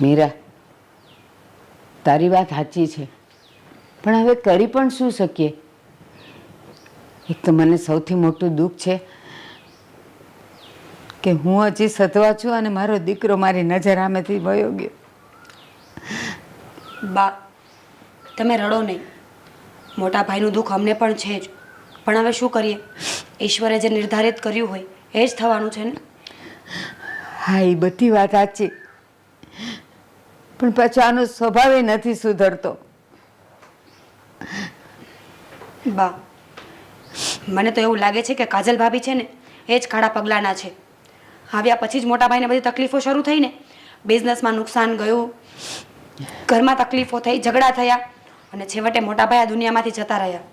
મીરા, તારી વાત સાચી છે, પણ હવે કરી પણ શું શકીએ? એક તો મને સૌથી મોટું દુઃખ છે કે હું હજી સધવા છું અને મારો દીકરો મારી નજર સામેથી વયો ગયો. બા, તમે રડો નહીં. મોટા ભાઈનું દુઃખ અમને પણ છે જ, પણ હવે શું કરીએ? ઈશ્વરે જે નિર્ધારિત કર્યું હોય એ જ થવાનું છે ને. હા, એ બધી વાત સાચી, પણ પાછો આનો સ્વભાવ નથી સુધરતો. બા, મને તો એવું લાગે છે કે કાજલ ભાભી છે ને એ જ ખાડા પગલાંના છે. આવ્યા પછી જ મોટા ભાઈને બધી તકલીફો શરૂ થઈ ને. બિઝનેસમાં નુકસાન ગયું, ઘરમાં તકલીફો થઈ, ઝઘડા થયા અને છેવટે મોટા ભાઈ આ દુનિયામાંથી જતા રહ્યા.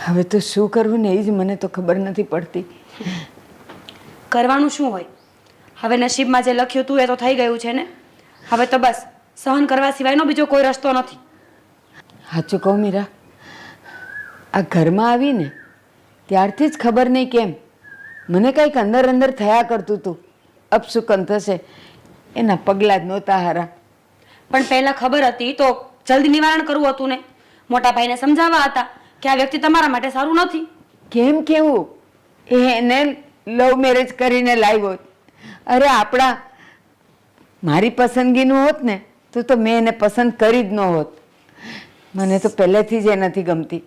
હવે તો શું કરવું ને એ જ મને તો ખબર નથી પડતી. કરવાનું શું હોય? હવે નસીબમાં જે લખ્યું હતું એ તો થઈ ગયું છે ને. હવે તો બસ સહન કરવા સિવાયનો બીજો કોઈ રસ્તો નથી. સાચું કહું મીરા, આ ઘરમાં આવીને ત્યારથી જ ખબર નહીં કેમ મને કંઈક અંદર અંદર થયા કરતું હતું. અપશુકન થશે એના પગલાં જ નહોતા હારા. પણ પહેલાં ખબર હતી તો જલ્દી નિવારણ કરવું હતું ને. મોટા ભાઈને સમજાવવા હતા કે આ વ્યક્તિ તમારા માટે સારું નથી. કેમ કેવું? એને લવ મેરેજ કરીને લાવ્યો. અરે મારી પસંદગીનું હોત ને તો મેં એને પસંદ કરી જ ન હોત. મને તો પહેલેથી જ એ નથી ગમતી.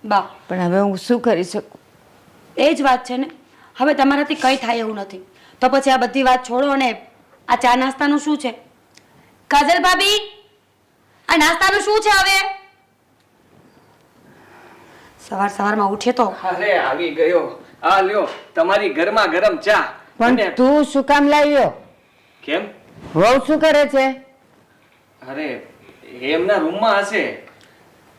બા, પણ હવે હું શું કરી શકું? એ જ વાત છે ને. હવે તમારાથી કંઈ થાય એવું નથી તો પછી આ બધી વાત છોડો અને આ ચા નાસ્તાનું શું છે? કાજલ ભાભી, આ નાસ્તાનું શું છે હવે? સવારમાં ઉઠે તો અરે આવી ગયો. આ લ્યો તમારી ગરમા ગરમ ચા. પણ તું શું કામ લાવ્યો? કેમ? વહુ શું કરે છે? અરે એમના રૂમમાં હશે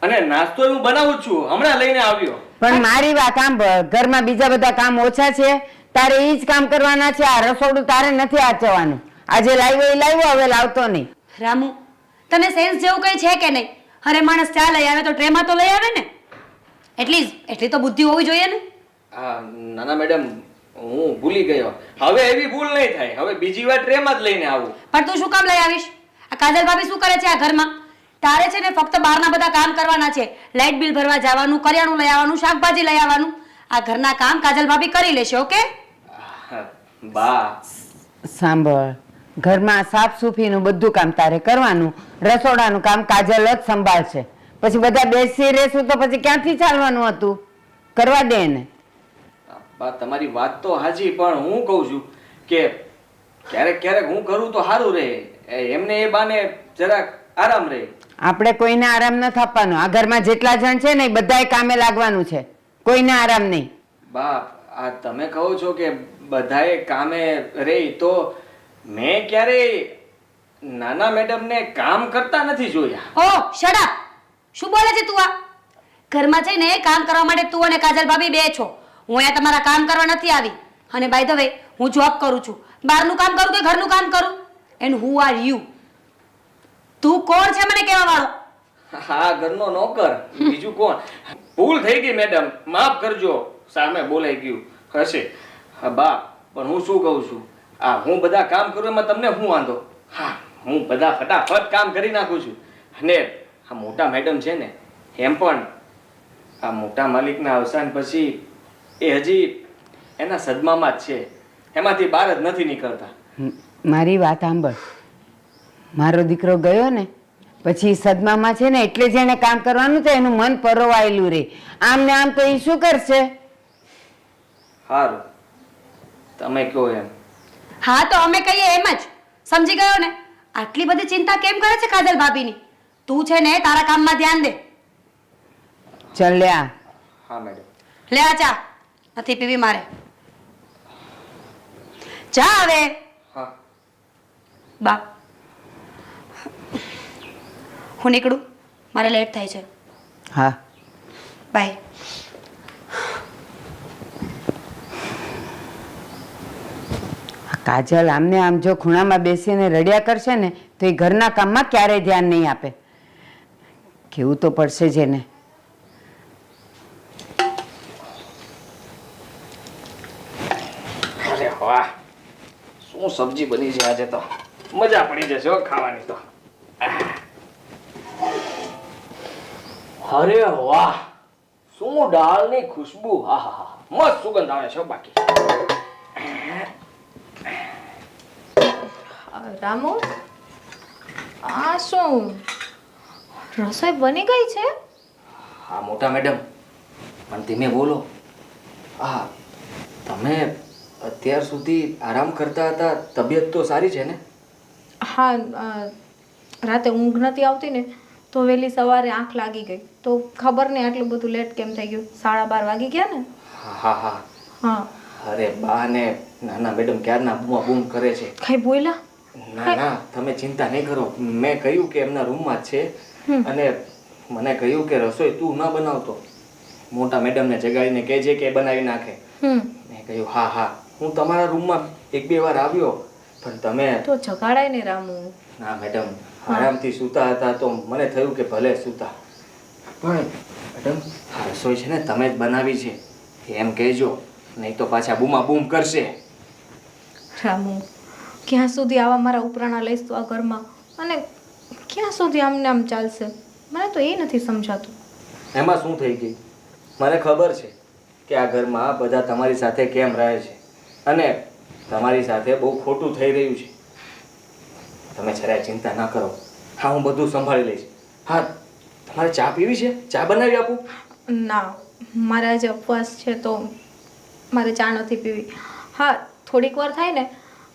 અને નાસ્તો હું બનાવું છું, હમણાં લઈને આવ્યો. પણ મારી વાત સાંભળ, ઘરમાં બીજા બધા કામ ઓછા છે, તારે એ જ કામ કરવાના છે. આ રસોડું તારે નથી આચવાનું. આજે લાવ્યો એ લાવ્યો, હવે લાવતો નહીં. રામુ, તને સેન્સ જેવું કઈ છે કે નહીં? અરે માણસ ચા લઈ આવે તો ટ્રેમાં તો લઈ આવે ને. એટલી તો બુદ્ધિ હોવી જોઈએ ને. હા નાના મેડમ, હું ભૂલી ગયો. હવે એવી ભૂલ નહીં થાય. હવે બીજી વાર ટ્રેમાં જ લઈને આવું. પણ તું શું કામ લઈ આવીશ? આ કાજલ ભાભી શું કરે છે આ ઘરમાં? તારે છે ને ફક્ત બહારના બધા કામ કરવાના છે. લાઇટ બિલ ભરવા જવાનું, કરિયાણું લઈ આવવાનું, શાકભાજી લઈ આવવાનું. આ ઘરના કામ કાજલ ભાભી કરી લેશે. ઓકે બા સાંભળ, ઘરમાં સાફ સૂફીનું બધું કામ તારે કરવાનું, રસોડાનું કામ કાજલ જ સંભાળશે. પછી બધા બેસી રહેશું તો પછી ક્યાંથી ચાલવાનું હતું? કરવા દે એને. બા તમારી વાત તો હાજી, પણ હું કહું છું કે ક્યારેક ક્યારેક હું કરું તો સારું રહે. એમને એ બાને જરાક આરામ રહે. આપણે કોઈને આરામ નથી આપવાનો. આ ઘરમાં જેટલા જણ છે ને એ બધાએ કામે લાગવાનું છે, કોઈને આરામ નહીં. બા આ તમે કહો છો કે બધાએ કામે રહી, તો મેં ક્યારેય નાના મેડમને કામ કરતા નથી જોયા. ઓ શટ અપ! શું બોલે છે તું? આ ઘરમાં જઈને કામ કરવા માટે તું અને કાજલ ભાભી બે છો. હું અહીંયા તમારા કામ કરવા નથી આવી. અને બાય ધ વે, હું જોબ કરું છું. બહારનું કામ કરું કે ઘરનું કામ કરું? And who are you? તું કોણ છે મને કહેવા વાળો? હા ઘરનો નોકર, બીજું કોણ? ભૂલ થઈ ગઈ મેડમ, માફ કરજો. સામે બોલાઈ ગયું હશે. હા બા, પણ હું શું કહું છું, આ હું બધા કામ કરું એમાં તમને શું વાંધો? હા હું બધા ફટાફટ કામ કરી નાખું છું. અને આ મોટા મેડમ છે ને, એમ પણ આ મોટા માલિકના અવસાન પછી એ હજી એના સદમામાં જ છે. એમાંથી બહાર જ નથી નીકળતા. મારી વાત સાંભળ, મારો દીકરો ગયો ને પછી સદમામાં છે ને એટલે જ એને કામ કરવાનું છે. એનું મન પરોવાયેલું રહે. આમ ને આમ તો એ શું કરશે? સારું તમે કહો એમ. હા તો અમે કહીએ એમ જ. સમજી ગયો ને? આટલી બધી ચિંતા કેમ કરે છે કાજલ ભાભીની? તું છે ને તારા કામમાં ધ્યાન દે. ચાલ લે આ. હા મેડમ. લે આ ચા. નથી પીવી મારે. ચા હવે. હા બા, હું નીકળું, મારે લેટ થાય છે. હા બાય. કાજલ આમને આમ જો ખૂણામાં બેસીને રડ્યા કરશે ને તો એ ઘરના કામમાં ક્યારેય ધ્યાન નહીં આપે. કેવું તો પડશે જ એને. અરે વાહ, શું સબ્જી બની છે આજે તો મજા પડી જશે હો ખાવાની તો. અરે વાહ, શું દાળની ખુશ્બુ! હા હા હા, મસ્ત સુગંધ આવે છે હો બાકી. રામુ, આ શું રસોઈ બની ગઈ છે? હા મોટા મેડમ, પણ ધીમે બોલો. હા, તમે અત્યાર સુધી આરામ કરતા હતા, તબિયત તો સારી છે ને? હા, રાતે ઊંઘ નથી આવતી ને તો વહેલી સવારે આંખ લાગી ગઈ તો ખબર નહીં આટલું બધું લેટ કેમ થઈ ગયું. 12:30 વાગી ગયા ને. હા હા હા. હા. અરે બા ને નાના મેડમ ક્યારના બૂમ કરે છે. કઈ બોલ્યા? ના ના, તમે ચિંતા નહીં કરો. મેં કહ્યું કે એમના રૂમમાં જ છે અને મને કહ્યું કે રસોઈ તું ન બનાવતો, મોટા મેડમને જગાડીને કહેજે કે બનાવી નાખે. મેં કહ્યું હા હા, હું તમારા રૂમમાં 1-2 વાર આવ્યો પણ તમે તો જગાડાય ને રામુ. ના મેડમ, આરામથી સૂતા હતા તો મને થયું કે ભલે સૂતા. પણ મેડમ, આ રસોઈ છે ને તમે જ બનાવી છે એમ કહેજો, નહીં તો પાછા બૂમા બૂમ કરશે. રામુ, ક્યાં સુધી આવા મારા ઉપરાણા લઈશ તો આ ઘરમાં, અને ક્યાં સુધી આમને આમ ચાલશે? મને તો એ નથી સમજાતું. એમાં શું થઈ ગઈ? મને ખબર છે કે આ ઘરમાં બધા તમારી સાથે કેમ રહે છે અને તમારી સાથે બહુ ખોટું થઈ રહ્યું છે. તમે જરાય ચિંતા ના કરો. હા, હું બધું સંભાળી લઈશ. હા, તમારે ચા પીવી છે? ચા બનાવી આપું? ના, મારે આજે ઉપવાસ છે તો મારે ચા નથી પીવી. હા, થોડીક વાર થાય ને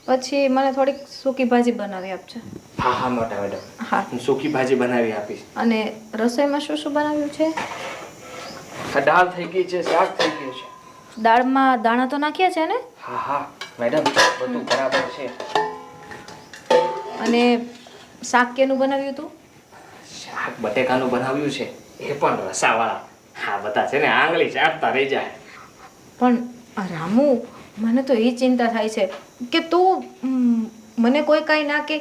પછી મને થોડીક સૂકી ભાજી બનાવી આપજો. હા હા મોટા મેડમ, હા. હું સૂકી ભાજી બનાવી આપીશ. અને રસોઈમાં શું શું બનાવ્યું છે? દાળ થઈ ગઈ છે, શાક થઈ ગયું છે. દાળમાં દાણા તો નાખ્યા છે ને? હા હા મેડમ, બધું બરાબર છે. અને શાક કેનું બનાવ્યું હતું? શાક બટેકાનું બનાવ્યું છે, એ પણ રસાવાળા. હા, બધા છે ને આંગળી ચાટતા રહી જાય. પણ રામુ, મને તો એ ચિંતા થાય છે કે તું મને કોઈ કાંઈ ના કે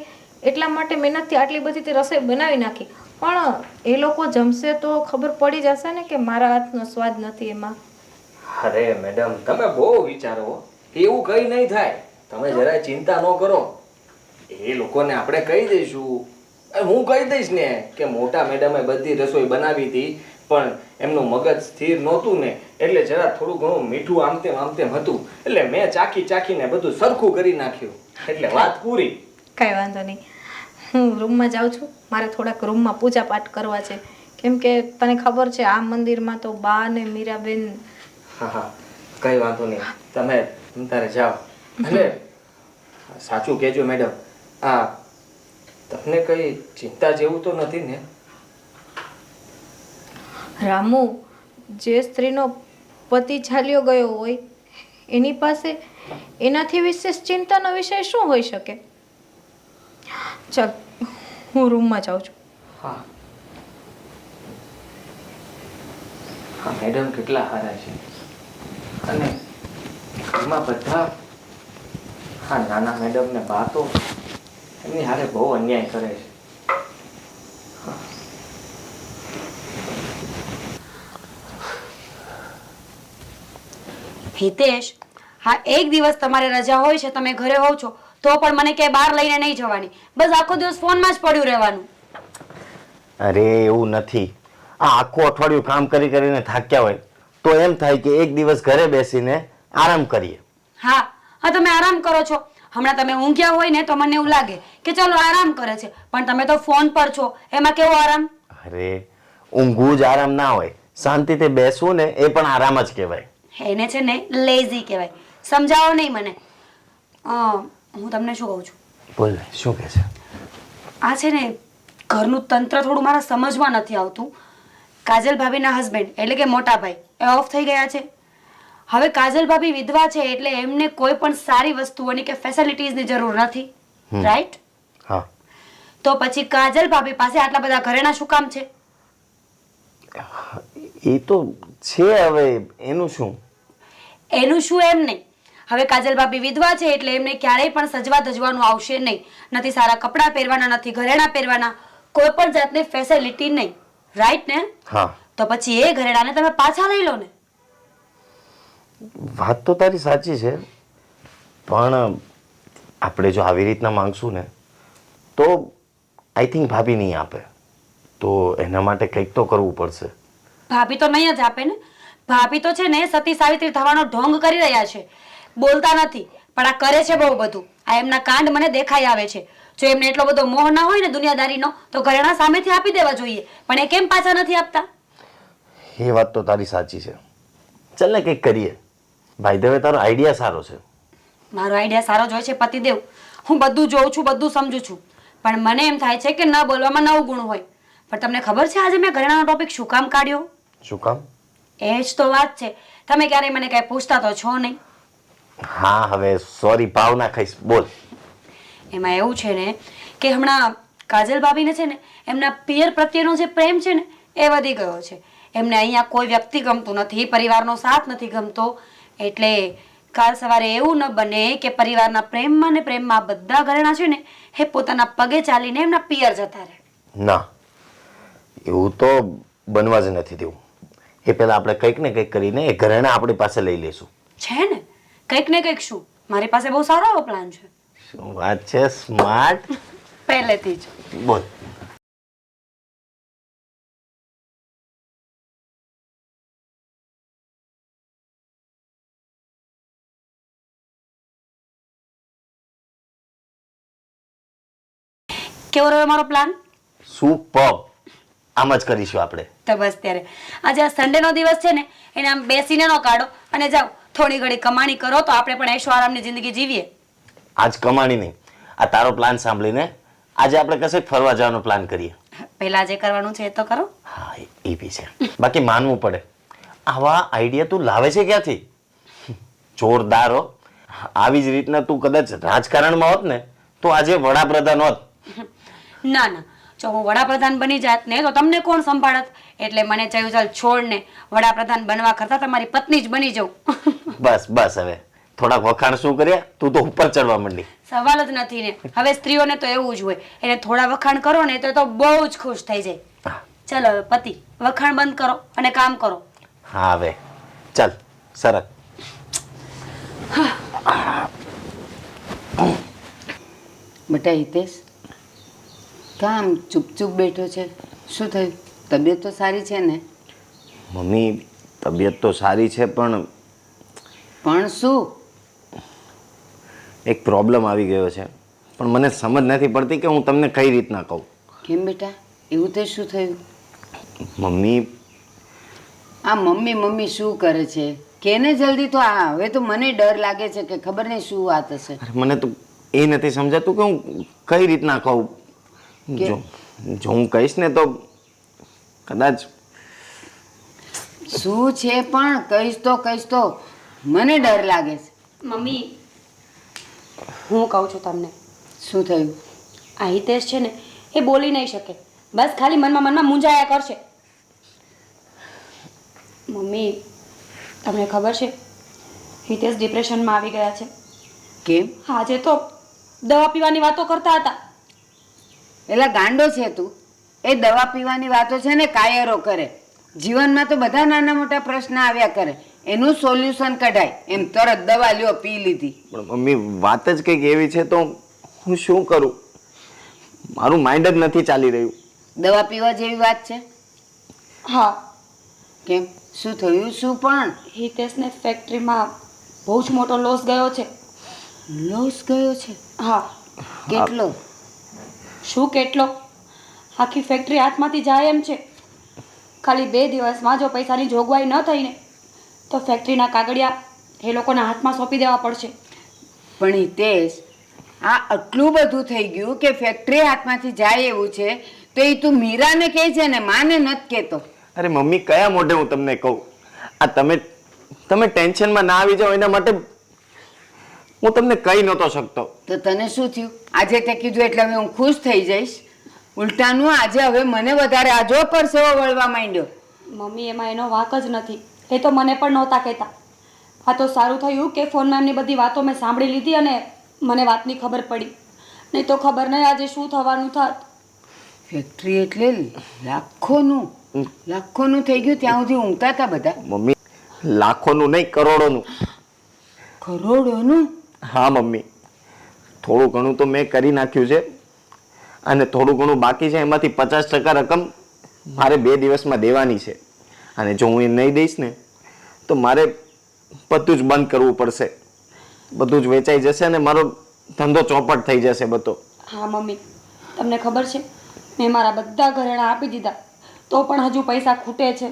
એટલા માટે મહેનતથી આટલી બધી તે રસોઈ બનાવી નાખી, પણ એ લોકો જમશે તો ખબર પડી જશે ને કે મારા હાથનો સ્વાદ નથી એમાં. અરે મેડમ, તમે બહુ વિચારો. એવું કઈ નહીં થાય, તમે જરાય ચિંતા ન કરો. એ લોકોને આપણે કહી દઈશું. હું કહી દઈશ ને કે મોટા મેડમે બધી રસોઈ બનાવી હતી પણ એમનું મગજ સ્થિર નહોતું ને એટલે જરા થોડું ઘણું મીઠું આમ તેમ હતું એટલે મેં ચાખીને બધું સરખું કરી નાખ્યું એટલે વાત પૂરી. કાંઈ વાંધો નહીં, હું રૂમમાં જાઉં છું. મારે થોડાક રૂમમાં પૂજા પાઠ કરવા છે, કેમ કે તને ખબર છે આ મંદિરમાં તો બા ને મીરાબેન. હા હા, કઈ વાંધો નહીં, તમે તારે જાઓ. અને સાચું કહેજો મેડમ, આ તમને કઈ ચિંતા જેવું તો નથી ને? રામુ, જે સ્ત્રીનો પતિ ચાલ્યો ગયો હોય એની પાસે એનાથી વિશેષ ચિંતાનો વિષય શું હોઈ શકે? ચાલ, હું રૂમમાં જાઉં છું. હા હા મેડમ, કેટલા સારા છે. અને એમાં બધા હા નાના મેડમ ને બા તો એમની હારે બહુ અન્યાય કરે છે. હિતેશ, હા, એક દિવસ તમારે રજા હોય છે, તમે ઘરે હોવ છો તો પણ મને ક્યાંય બહાર લઈને નહીં જવાની. બસ આખો દિવસ ફોનમાં જ પડ્યું રહેવાનું. અરે એવું નથી. આ આખું અઠવાડિયું કામ કરીને થાક્યા હોય તો એમ થાય કે એક દિવસ ઘરે બેસીને આરામ કરીએ. હા હા, તમે આરામ કરો છો. હમણાં તમે ઊંઘ્યા હોય ને તો મને એવું લાગે કે ચલો આરામ કરે છે, પણ તમે તો ફોન પર છો. એમાં કેવો આરામ? અરે ઊંઘવું જ આરામ ના હોય, શાંતિથી બેસવું ને એ પણ આરામ જ કહેવાય. એને છે ને લેઝી કહેવાય. સમજાવો નહીં મને. હું તમને શું કહું છું? બોલ, શું કહે છે? આ છે ને ઘરનું તંત્ર થોડું મારા સમજમાં નથી આવતું. કાજલ ભાભીના હસબન્ડ એટલે કે મોટા ભાઈ એ ઓફ થઈ ગયા છે. હવે કાજલ ભાભી વિધવા છે એટલે એમને કોઈ પણ સારી વસ્તુઓની કે ફેસિલિટીઝની જરૂર નથી, રાઈટ? હા. તો પછી કાજલ ભાભી પાસે આટલા બધા ઘરેણા શું કામ છે? એ તો છે, હવે એનું શું? એનું શું એમ નહીં. હવે કાજલ ભાભી વિધવા છે એટલે એમને ક્યારેય પણ સજવા ધજવાનું આવશે નહીં. નથી સારા કપડાં પહેરવાના, નથી ઘરેણા પહેરવાના, કોઈ પણ જાતની ફેસિલિટી નહીં, રાઈટ ને? હા. તો પછી એ ઘરેણાને તમે પાછા લઈ લો ને. વાત તો તારી સાચી છે, પણ આપણે જો આવી રીતના માંગશું ને તો આઈ થિંક ભાભી નહીં આપે. તો એના માટે કંઈક તો કરવું પડશે. ભાભી તો નહીં જ આપે ને. ભાભી તો છે ને સતી સાવિત્રી થવાનો ઢોંગ કરી રહ્યા છે. બોલતા નથી પણ આ કરે છે બહુ બધું. આ એમના કાંડ મને દેખાઈ આવે છે. જો એમને એટલો બધો મોહ ના હોય ને દુનિયાદારીનો તો ઘરેણા સામેથી આપી દેવા જોઈએ, પણ એ કેમ પાછા નથી આપતા? એ વાત તો તારી સાચી છે. ચાલ ને કંઈક કરીએ. ભાઈ દેવે તારો આઈડિયા સારો છે. મારો આઈડિયા સારો જ હોય છે પતિદેવ. હું બધું જોઉં છું, બધું સમજુ છું, પણ મને એમ થાય છે કે ન બોલવામાં 9 ગુણ હોય. પણ તમને ખબર છે આજે મેં ઘરેણાનો ટોપિક શું કામ કાઢ્યો? શું કામ? એ જ તો વાત છે. તમે ક્યારેય મને કાંઈ પૂછતા તો છો નહીં. હા, હવે સોરી, ભાવ ના ખાઈશ, બોલ. એમાં એવું છે ને કે હમણાં કાજલ ભાભીને છે ને એમના પિયર પ્રત્યેનો જે પ્રેમ છે ને એ વધી ગયો છે. એમને અહીંયા કોઈ વ્યક્તિ ગમતું નથી, પરિવારનો સાથ નથી ગમતો. એટલે કાલ સવારે એવું ન બને કે પરિવારના પ્રેમમાં ને પ્રેમમાં બધા ઘરેણા છે ને એ પોતાના પગે ચાલીને એમના પિયર જતા રહે. ના, એવું તો બનવા જ નથી દેવું. એ પહેલા આપણે કંઈક ને કંઈક કરીને એ ઘરેણા આપણી પાસે લઈ લઈશું. છે ને કંઈક ને કંઈક શું, મારી પાસે બહુ સારો એવો પ્લાન છે. શું વાત છે, સ્માર્ટ. પહેલેથી જ. બોલ. કેવો રહ્યો મારો પ્લાન? સુપર. આમ જ કરીશું આપણે. તો બસ ત્યારે આજે આ સન્ડેનો દિવસ છે ને એને આમ બેસીને ન કાઢો અને જાઓ થોડી ઘડી કમાણી કરો તો આપણે પણ ऐशो આરામની જિંદગી જીવીએ. આજ કમાણી નહીં, આ તારો પ્લાન સાંભળીને આજે આપણે કશે ફરવા જવાનો પ્લાન કરીએ. પહેલા જે કરવાનું છે એ તો કરો. હા, એ બી છે. બાકી માનવું પડે, આવા આઈડિયા તું લાવે છે ક્યાંથી? જોરદાર હો. આવી જ રીતના તું કદાચ રાજકારણમાં હોત ને તો આજે વડાપ્રધાન હોત. ના ના, જો હું વડાપ્રધાન બની જાત ને તો તમને કોણ સંભાળત? એટલે મને ચાલ્યું ચાલ છોડ ને વડાપ્રધાન બનવા કરતા તમારી પત્ની જ બની જાઉં. બસ બસ, હવે થોડાક વખાણ શું કર્યા, તું તો ઉપર ચડવા માંડી. સવાલ જ નથી ને. હવે સ્ત્રીઓને તો એવું જ હોય, એને થોડા વખાણ કરો ને તો બહુ જ ખુશ થઈ જાય. ચાલો હવે પતિ વખાણ બંધ કરો અને કામ કરો. હા, હવે ચાલ સરસ. બેટા હિતેશ, કામ ચૂપ બેઠો છે? શું થયું? તબિયત તો સારી છે ને? મમ્મી, તબિયત તો સારી છે પણ શું? એક પ્રોબ્લેમ આવી ગયો છે, પણ મને સમજ નથી પડતી કે હું તમને કઈ રીતના કહું. કેમ બેટા, એવું તે શું થયું? મમ્મી, આ મમ્મી મમ્મી શું કરે છે? કેને જલ્દી તો. આ હવે તો મને ડર લાગે છે કે ખબર નહીં શું વાત હશે. અરે મને તો એ નથી સમજાતું કે હું કઈ રીતના કહું. જો હું કહીશ ને તો કદાચ. શું છે પણ? કહીશ તો મને ડર લાગે છે. મમ્મી, હું કહું છું તમને. શું થયું? આ હિતેશ છે ને એ બોલી નહીં શકે, બસ ખાલી મનમાં મૂંઝાયા કરશે. મમ્મી, તમને ખબર છે હિતેશ ડિપ્રેશનમાં આવી ગયા છે. કેમ? આજે તો દવા પીવાની વાતો કરતા હતા. એલા ગાંડો છે તું. એ દવા પીવાની વાતો છે ને કાયરો કરે. જીવનમાં તો બધા નાના મોટા પ્રશ્ન આવ્યા કરે, એનું સોલ્યુશન કઢાય. એમ તરત દવા લ્યો, પી લીધી. પણ મમ્મી, વાત જ કંઈક એવી છે તો હું શું કરું? મારું માઇન્ડ જ નથી ચાલી રહ્યું. દવા પીવા જેવી વાત છે? હા. કેમ? શું થયું? શું પણ? હિતેશને ફેક્ટરીમાં બહુ જ મોટો લોસ ગયો છે. લોસ ગયો છે? હા. કેટલો? શું કેટલો? આખી ફેક્ટરી હાથમાંથી જાય એમ છે. ખાલી 2 દિવસમાં જો પૈસાની જોગવાઈ ન થઈને તો ફેક્ટરીના કાગળિયા એ લોકોના હાથમાં સોંપી દેવા પડશે. પણ હિતેશ, આ આટલું બધું થઈ ગયું કે ફેક્ટરી હાથમાંથી જાય એવું છે તો એ તું મીરાને કહે છે ને માને નથી કહેતો? અરે મમ્મી, કયા મોઢે હું તમને કહું? આ તમે ટેન્શનમાં ના આવી જાઓ એના માટે હું તમને કહી નહોતો શકતો. તો તને શું થયું? આજે તે કીધું એટલે હવે હું ખુશ થઈ જઈશ. ઉલટાનું આજે હવે મને વધારે આજો પરસેવો વળવા માંડ્યો. મમ્મી, એમાં એનો વાંક જ નથી. એ તો મને પણ નહોતા કહેતા. આ તો સારું થયું કે ફોનમાં એમની બધી વાતો મેં સાંભળી લીધી અને મને વાતની ખબર પડી. નહીં તો ખબર નહીં આજે શું થવાનું થાત. ફેક્ટરી એટલે લાખોનું થઈ ગયું. ત્યાં સુધી ઊંઘતા હતા બધા. મમ્મી, લાખોનું નહીં, કરોડોનું. કરોડોનું? હા મમ્મી, થોડું ઘણું તો મેં કરી નાખ્યું છે અને થોડું ઘણું બાકી છે. એમાંથી 50% રકમ મારે 2 દિવસમાં દેવાની છે. અને જો હું એ નહીં દઈશ ને તો મારે બધું જ બંધ કરવું પડશે. બધું જ વેચાઈ જશે અને મારો ધંધો ચોપટ થઈ જશે બધો. હા મમ્મી, તમને ખબર છે મેં મારા બધા ઘરેણાં આપી દીધા તો પણ હજુ પૈસા ખૂટે છે.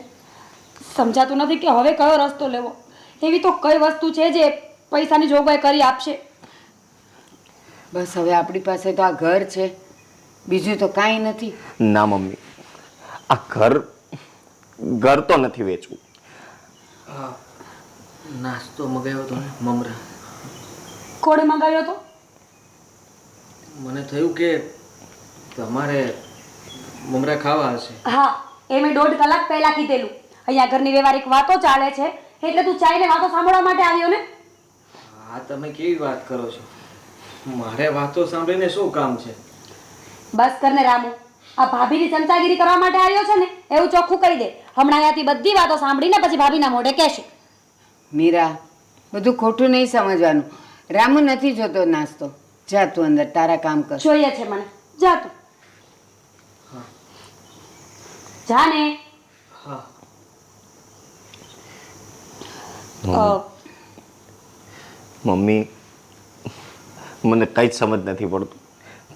સમજાતું નથી કે હવે કયો રસ્તો લેવો. એવી તો કઈ વસ્તુ છે જે પૈસાની જોગવાઈ કરી આપશે? બસ હવે આપણી પાસે તો આ ઘર છે, બીજું તો કાંઈ નથી. ના મમ્મી, આ ઘર તો નથી વેચવું. હા, નાસ્તો મગાવ્યો હતો ને, મમરા. કોણે મંગાવ્યો હતો? મને થયું કે તમારે મમરા ખાવા હશે. હા, એ મેં 1.5 કલાક પહેલા કીધેલું. અહીંયા ઘરની વ્યવહારિક વાતો ચાલે છે એટલે તું ચાઈને વાતો સાંભળવા માટે આવ્યો ને? હા, તમે કેવી વાત કરો છો? મારે વાતો સાંભળીને શું કામ છે? બસ કરને રામુ, આ ભાભીની ચમચાગીરી કરવા માટે આવ્યો છે ને એવું ચોખ્ખું કહી દે. હમણાં અહીંયાથી બધી વાતો સાંભળીને પછી ભાભીના મોઢે કહેશે. મીરા, બધું ખોટું નહીં સમજવાનું. રામુ નથી જોતો નાસ્તો. જા તું અંદર તારા કામ કર. જોઈએ છે મને. જા તું. જા ને. હા. મમ્મી, મને કંઈ જ સમજ નથી પડતું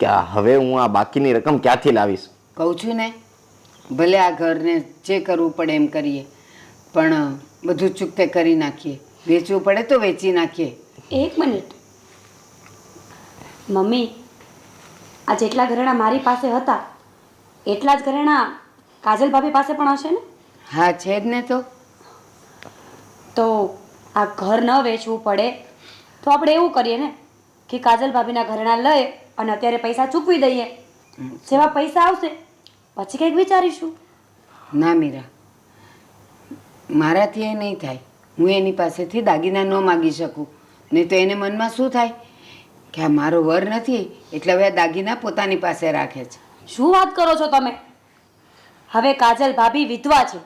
કે હવે હું આ બાકીની રકમ ક્યાંથી લાવીશ. કહું છું ને, ભલે આ ઘરને જે કરવું પડે એમ કરીએ, પણ બધું ચૂકતે કરી નાખીએ. વેચવું પડે તો વેચી નાખીએ. 1 મિનિટ મમ્મી, આ જેટલા ઘરેણાં મારી પાસે હતા એટલા જ ઘરેણાં કાજલ ભાભી પાસે પણ હશે ને? હા, છે જ ને. તો આ ઘર ન વેચવું પડે તો આપણે એવું કરીએ ને કે કાજલ ભાભીના ઘરેણાં લઈ અને અત્યારે પૈસા ચૂકવી દઈએ. જેવા પૈસા આવશે પછી કંઈક વિચારીશું. ના મીરા, મારાથી એ નહીં થાય. હું એની પાસેથી દાગીના ન માગી શકું. નહીં તો એને મનમાં શું થાય કે આ મારો વર નથી એટલે હવે આ દાગીના પોતાની પાસે રાખે છે. શું વાત કરો છો તમે? હવે કાજલ ભાભી વિધવા છે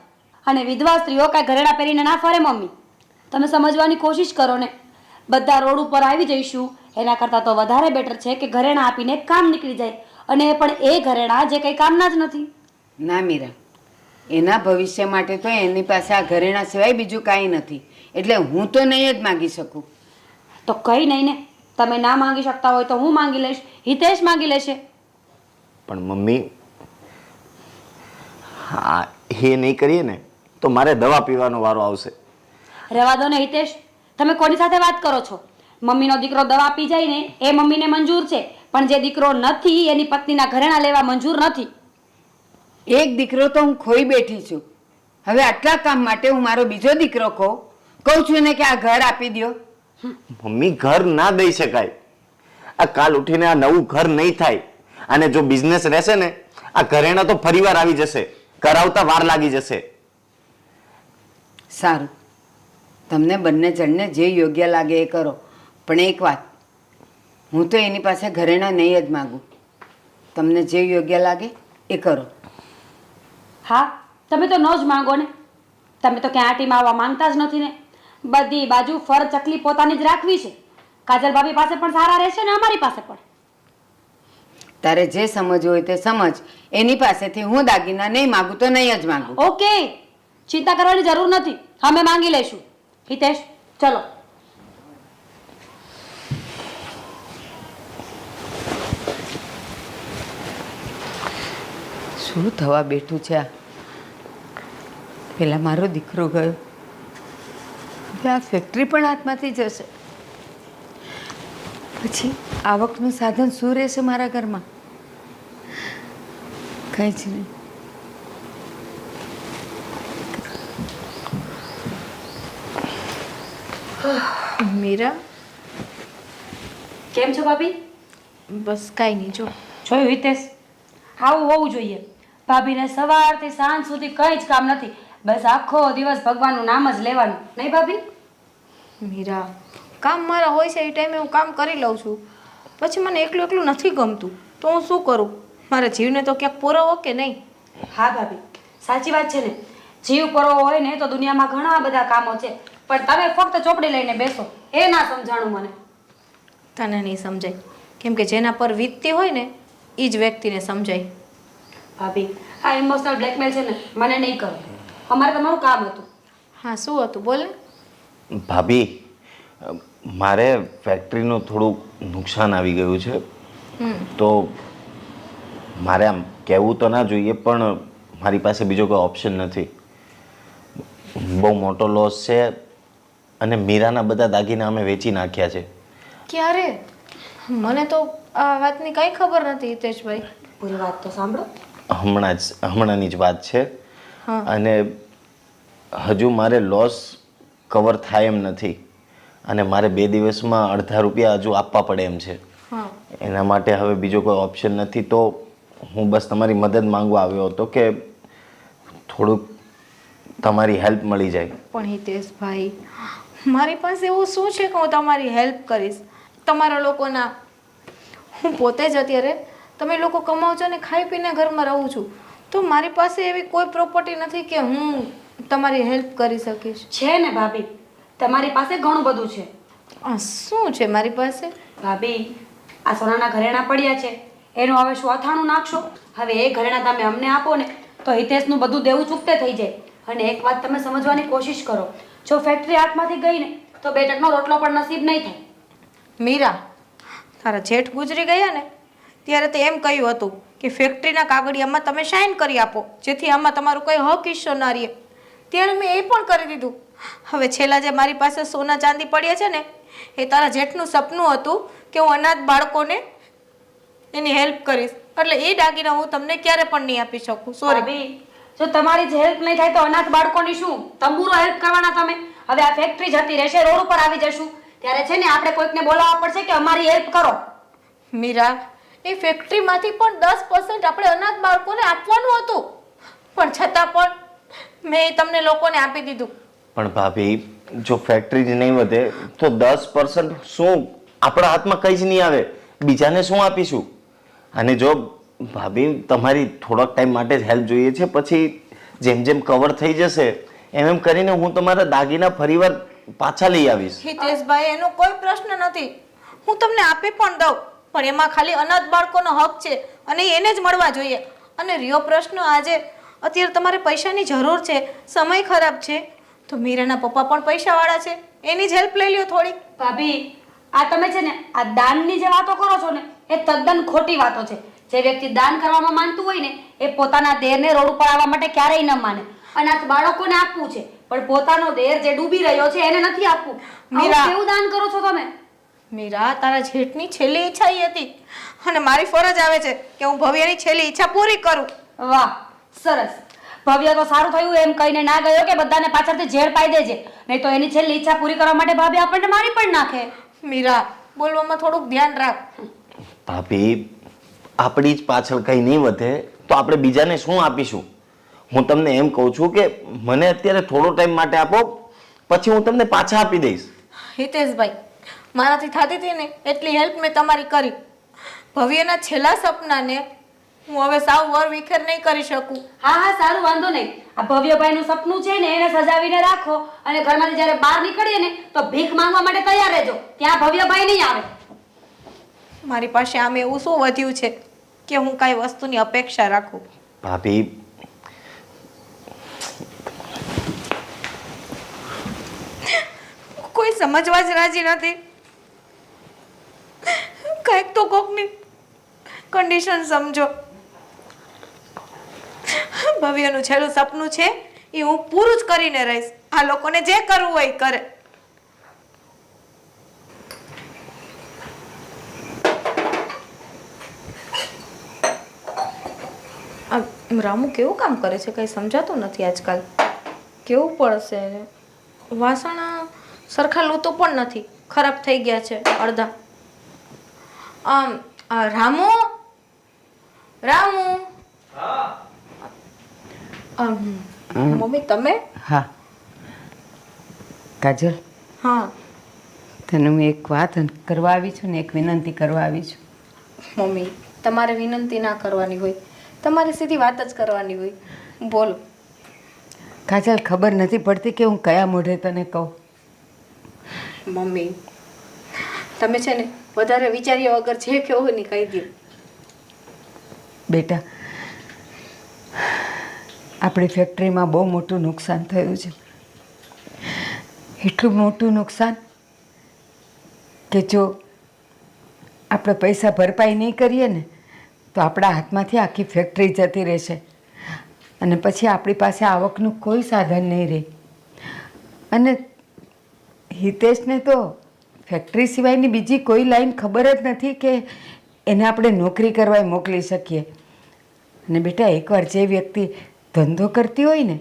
અને વિધવા સ્ત્રીઓ કાંઈ ઘરેણાં પહેરીને ના ફરે મમ્મી. તમે સમજવાની કોશિશ કરો ને. બધા રોડ ઉપર આવી જઈશું એના કરતાં તો વધારે બેટર છે કે ઘરેણાં આપીને કામ નીકળી જાય, અને એ પણ એ ઘરેણાં જે કંઈ કામના જ નથી. ના મીરા, એના ભવિષ્ય માટે તો એની પાસે આ ઘરેણાં સિવાય બીજું કાંઈ નથી. એટલે હું તો નહીં જ માગી શકું. તો કંઈ નહીં ને, તમે ના માંગી શકતા હોય તો હું માંગી લઈશ, હિતેશ માંગી લેશે. પણ મમ્મી, હા, એ નહીં કરીએ ને તો મારે દવા પીવાનો વારો આવશે. રહેવા દો ને હિતેશ, તમે કોની સાથે વાત કરો છો? મમ્મીનો દીકરો દવા પી જાય ને એ મમ્મીને મંજૂર છે, પણ જે દીકરો નથી એની પત્નીના ઘરેણાં લેવા મંજૂર નથી. એક દીકરો તો હું ખોઈ બેઠી છું. હવે આટલા કામ માટે હું મારો બીજો દીકરો કહું છું ને કે આ ઘર આપી દો. મમ્મી, ઘર ના દઈ શકાય. આ કાલ ઉઠીને આ નવું ઘર નહીં થાય. અને જો બિઝનેસ રહેશે ને, આ ઘરેણા તો ફરીવાર આવી જશે. કરાવતા વાર લાગી જશે. સારું, તમને બંને જણને જે યોગ્ય લાગે એ કરો. પણ એક વાત, હું તો એની પાસે ઘરેણા નહીં જ માગું. તમને જે યોગ્ય લાગે એ કરો. હા, તમે તો ન જ માંગો ને. તમે તો ક્યાં આંટીમાં આવવા માંગતા જ નથી ને. બધી બાજુ ફર ચકલી પોતાની જ રાખવી છે. કાજલ ભાભી પાસે પણ સારા રહેશે ને અમારી પાસે પણ. તારે જે સમજવું હોય તે સમજ. એની પાસેથી હું દાગીના નહીં માગું તો નહીં જ માગું. ઓકે, ચિંતા કરવાની જરૂર નથી, અમે માંગી લઈશું. હિતેશ, ચલો. શું થવા બેઠું છે આ? પેલા મારો દીકરો ગયો, હવે આ ફેક્ટરી પણ હાથમાંથી જશે. પછી આવકનું સાધન શું રહેશે મારા ઘરમાં? કંઈ જ નહીં. મીરા, કેમ છો ભાભી? બસ કાંઈ નહીં. જો જોયું હિતેશ, આવું હોવું જોઈએ. ભાભીને સવારથી સાંજ સુધી કંઈ જ કામ નથી, બસ આખો દિવસ ભગવાનનું નામ જ લેવાનું. નહીં ભાભી? મીરા, કામ મારા હોય છે એ ટાઈમે હું કામ કરી લઉં છું. પછી મને એકલું એકલું નથી ગમતું તો હું શું કરું? મારા જીવને તો ક્યાંક પુરાવો કે નહીં? હા ભાભી, સાચી વાત છે ને. જીવ પરો હોય ને તો દુનિયામાં ઘણા બધા કામો છે, પણ તમે ફક્ત ચોપડી લઈને બેસો એ ના સમજાણું મને. તને નહીં સમજાય કેમ કે જેના પર વીતતી હોય ને એ જ વ્યક્તિને સમજાય. ભાભી આ ઇમોશનલ બ્લેકમેલ છે ને મને નહીં કરો. અમારે તમારું કામ હતું. હા શું હતું બોલ ને. ભાભી મારે ફેક્ટરીનું થોડું નુકસાન આવી ગયું છે તો મારે આમ કહેવું તો ના જોઈએ પણ મારી પાસે બીજો કોઈ ઓપ્શન નથી. બહુ મોટો લોસ છે અને મીરાના બધા દાગીના અમે વેચી નાખ્યા છે. ક્યારે? મને તો આ વાતની કાંઈ ખબર નથી હિતેશભાઈ. પૂરી વાત તો સાંભળો. હમણાંની જ વાત છે. હા. અને હજુ મારે લોસ કવર થાય એમ નથી અને મારે 2 દિવસમાં અડધા રૂપિયા હજુ આપવા પડે એમ છે. હા. એના માટે હવે બીજો કોઈ ઓપ્શન નથી તો હું બસ તમારી મદદ માંગવા આવ્યો હતો કે થોડુંક તમારી હેલ્પ મળી જાય. પણ હિતેશભાઈ મારી પાસે એવું શું છે કે હું તમારી હેલ્પ કરીશ? તમારા લોકોના હું પોતે જ અત્યારે તમે લોકો કમાવ છો ને ખાઈ પીને ઘરમાં રહું છું તો મારી પાસે એવી કોઈ પ્રોપર્ટી નથી કે હું તમારી હેલ્પ કરી શકીશ. છે ને ભાભી તમારી પાસે ઘણું બધું છે. આ શું છે મારી પાસે? ભાભી આ સોનાના ઘરેણાં પડ્યા છે એનું હવે શું અથાણું નાખશો? હવે એ ઘરેણાં તમે અમને આપો ને તો હિતેશનું બધું દેવું ચૂકતે થઈ જાય. અને એક વાત તમે સમજવાની કોશિશ કરો, જો ફેક્ટરી હાથમાંથી ગઈ ને તો 2 ટકનો રોટલો પણ નસીબ નહીં થાય. મીરા તારા જેઠ ગુજરી ગયા ને ત્યારે તે એમ કહ્યું હતું કે ફેક્ટરીના કાગળિયામાં તમે સાઇન કરી આપો જેથી આમાં તમારું કોઈ હક હિસ્સો ના રહે. ત્યારે મેં એ પણ કરી દીધું. હવે છેલ્લા જે મારી પાસે સોના ચાંદી પડ્યા છે ને એ તારા જેઠનું સપનું હતું કે હું અનાથ બાળકોને એની હેલ્પ કરીશ એટલે એ દાગીના હું તમને ક્યારે પણ નહીં આપી શકું. સોરી. ભાભી જો તમારી જ હેલ્પ નહીં થાય તો અનાથ બાળકોની શું તંબુરો હેલ્પ કરવાના તમે? હવે આ ફેક્ટરી જતી રહેશે, રોડ ઉપર આવી જશું ત્યારે છે ને આપણે કોઈકને બોલાવવા પડશે કે અમારી હેલ્પ કરો. મીરા એ ફેક્ટરીમાંથી પણ 10% આપણે અનાથ બાળકોને આપવાનું હતું પણ છતાં પણ મેં એ તમને લોકોને આપી દીધું. પણ ભાભી જો ફેક્ટરી જ નહીં વધે તો 10% શું આપણા હાથમાં કંઈ જ નહીં આવે, બીજાને શું આપીશું? અને જો ભાભી તમારી થોડોક ટાઈમ માટે જ હેલ્પ જોઈએ છે પછી જેમ જેમ કવર થઈ જશે એમ એમ કરીને હું તમારા દાગીના ફરીવાર પાછા લઈ આવીશ. હિતેશભાઈ એનો કોઈ પ્રશ્ન નથી, હું તમને આપી પણ દઉં પણ એમાં ખાલી અનાથ બાળકોનો હક છે અને એને જ મળવા જોઈએ. અને રહ્યો પ્રશ્ન આજે અત્યારે તમારે પૈસાની જરૂર છે, સમય ખરાબ છે તો મીરાના પપ્પા પણ પૈસાવાળા છે એની જ હેલ્પ લઈ લ્યો થોડી. ભાભી આ તમે છે ને આ દાનની જે વાતો કરો છો ને એ તદ્દન ખોટી વાતો છે. જે વ્યક્તિ દાન કરવામાં માનતું હોય ને એ પોતાના દેરને રોડ ઉપર આવવા માટે ક્યારેય ન માને. અનાથ બાળકોને આપવું છે પણ પોતાનો દેર જે ડૂબી રહ્યો છે એને નથી આપવું. મીરા, કેવું દાન કરો છો તમે? મીરા તારા જેઠની છેલ્લી ઈચ્છા એ હતી અને મારી ફરજ આવે છે કે હું ભવ્યની છેલ્લી ઈચ્છા પૂરી કરું. વાહ સરસ. ભવ્ય તો સારું થયું એમ કહીને ના ગયો કે બધાને પાછળથી ઝેર પાઈ દેજે, નહીં તો એની છેલ્લી ઈચ્છા પૂરી કરવા માટે ભાભી આપણને મારી પણ નાખે. મીરા બોલવામાં થોડુંક ધ્યાન રાખ. ભાભી આપણી જ પાછળ કંઈ નહીં વધે તો આપણે બીજાને શું આપીશું? હું તમને એમ કહું છું કે મને અત્યારે થોડો ટાઈમ માટે આપો પછી હું તમને પાછા આપી દઈશ. હિતેશભાઈ મારાથી થતી હતી ને એટલી હેલ્પ મેં તમારી કરી. ભવ્યના છેલ્લા સપનાને હું હવે સાવ વર વિખેર નહીં કરી શકું. હા હા સારું વાંધો નહીં. આ ભવ્યભાઈનું સપનું છે ને એને સજાવીને રાખો અને ઘરમાંથી જ્યારે બહાર નીકળીએ ને તો ભીખ માંગવા માટે તૈયાર રહેજો. ત્યાં ભવ્યભાઈ નહીં આવે. મારી પાસે આમ એવું શું વધ્યું છે કે હું કાંઈ વસ્તુની અપેક્ષા રાખું? ભાભી કોઈ સમજવા જ રાજી નથી. કંઈક તો કોકની કન્ડિશન સમજો. ભવ્યનું છેલ્લું સપનું છે એ હું પૂરું જ કરીને રહીશ. આ લોકોને જે કરવું હોય એ કરે. રામુ કેવું કામ કરે છે કંઈ સમજાતું નથી આજકાલ. કેવું પડશે? વાસણ સરખા લૂતો પણ નથી, ખરાબ થઈ ગયા છે અડધા. રામુ રામુ મમ્મી તમે? હા કાજલ, હા તને હું એક વાત કરવા આવી છું ને એક વિનંતી કરવા આવી છું. મમ્મી તમારે વિનંતી ના કરવાની હોય, તમારે સીધી વાત જ કરવાની હોય. બોલો. કાજલ, ખબર નથી પડતી કે હું કયા મોઢે તને કહું. મમ્મી તમે છે ને વધારે વિચાર્યા વગર જે કહેવું હોય ને કહી દો. બેટા, આપણી ફેક્ટરીમાં બહુ મોટું નુકસાન થયું છે. એટલું મોટું નુકસાન કે જો આપણે પૈસા ભરપાઈ નહીં કરીએ ને તો આપણા હાથમાંથી આખી ફેક્ટરી જતી રહેશે અને પછી આપણી પાસે આવકનું કોઈ સાધન નહીં રહે. અને હિતેશને તો ફેક્ટરી સિવાયની બીજી કોઈ લાઈન ખબર જ નથી કે એને આપણે નોકરી કરવા મોકલી શકીએ. અને બેટા, એકવાર જે વ્યક્તિ ધંધો કરતી હોય ને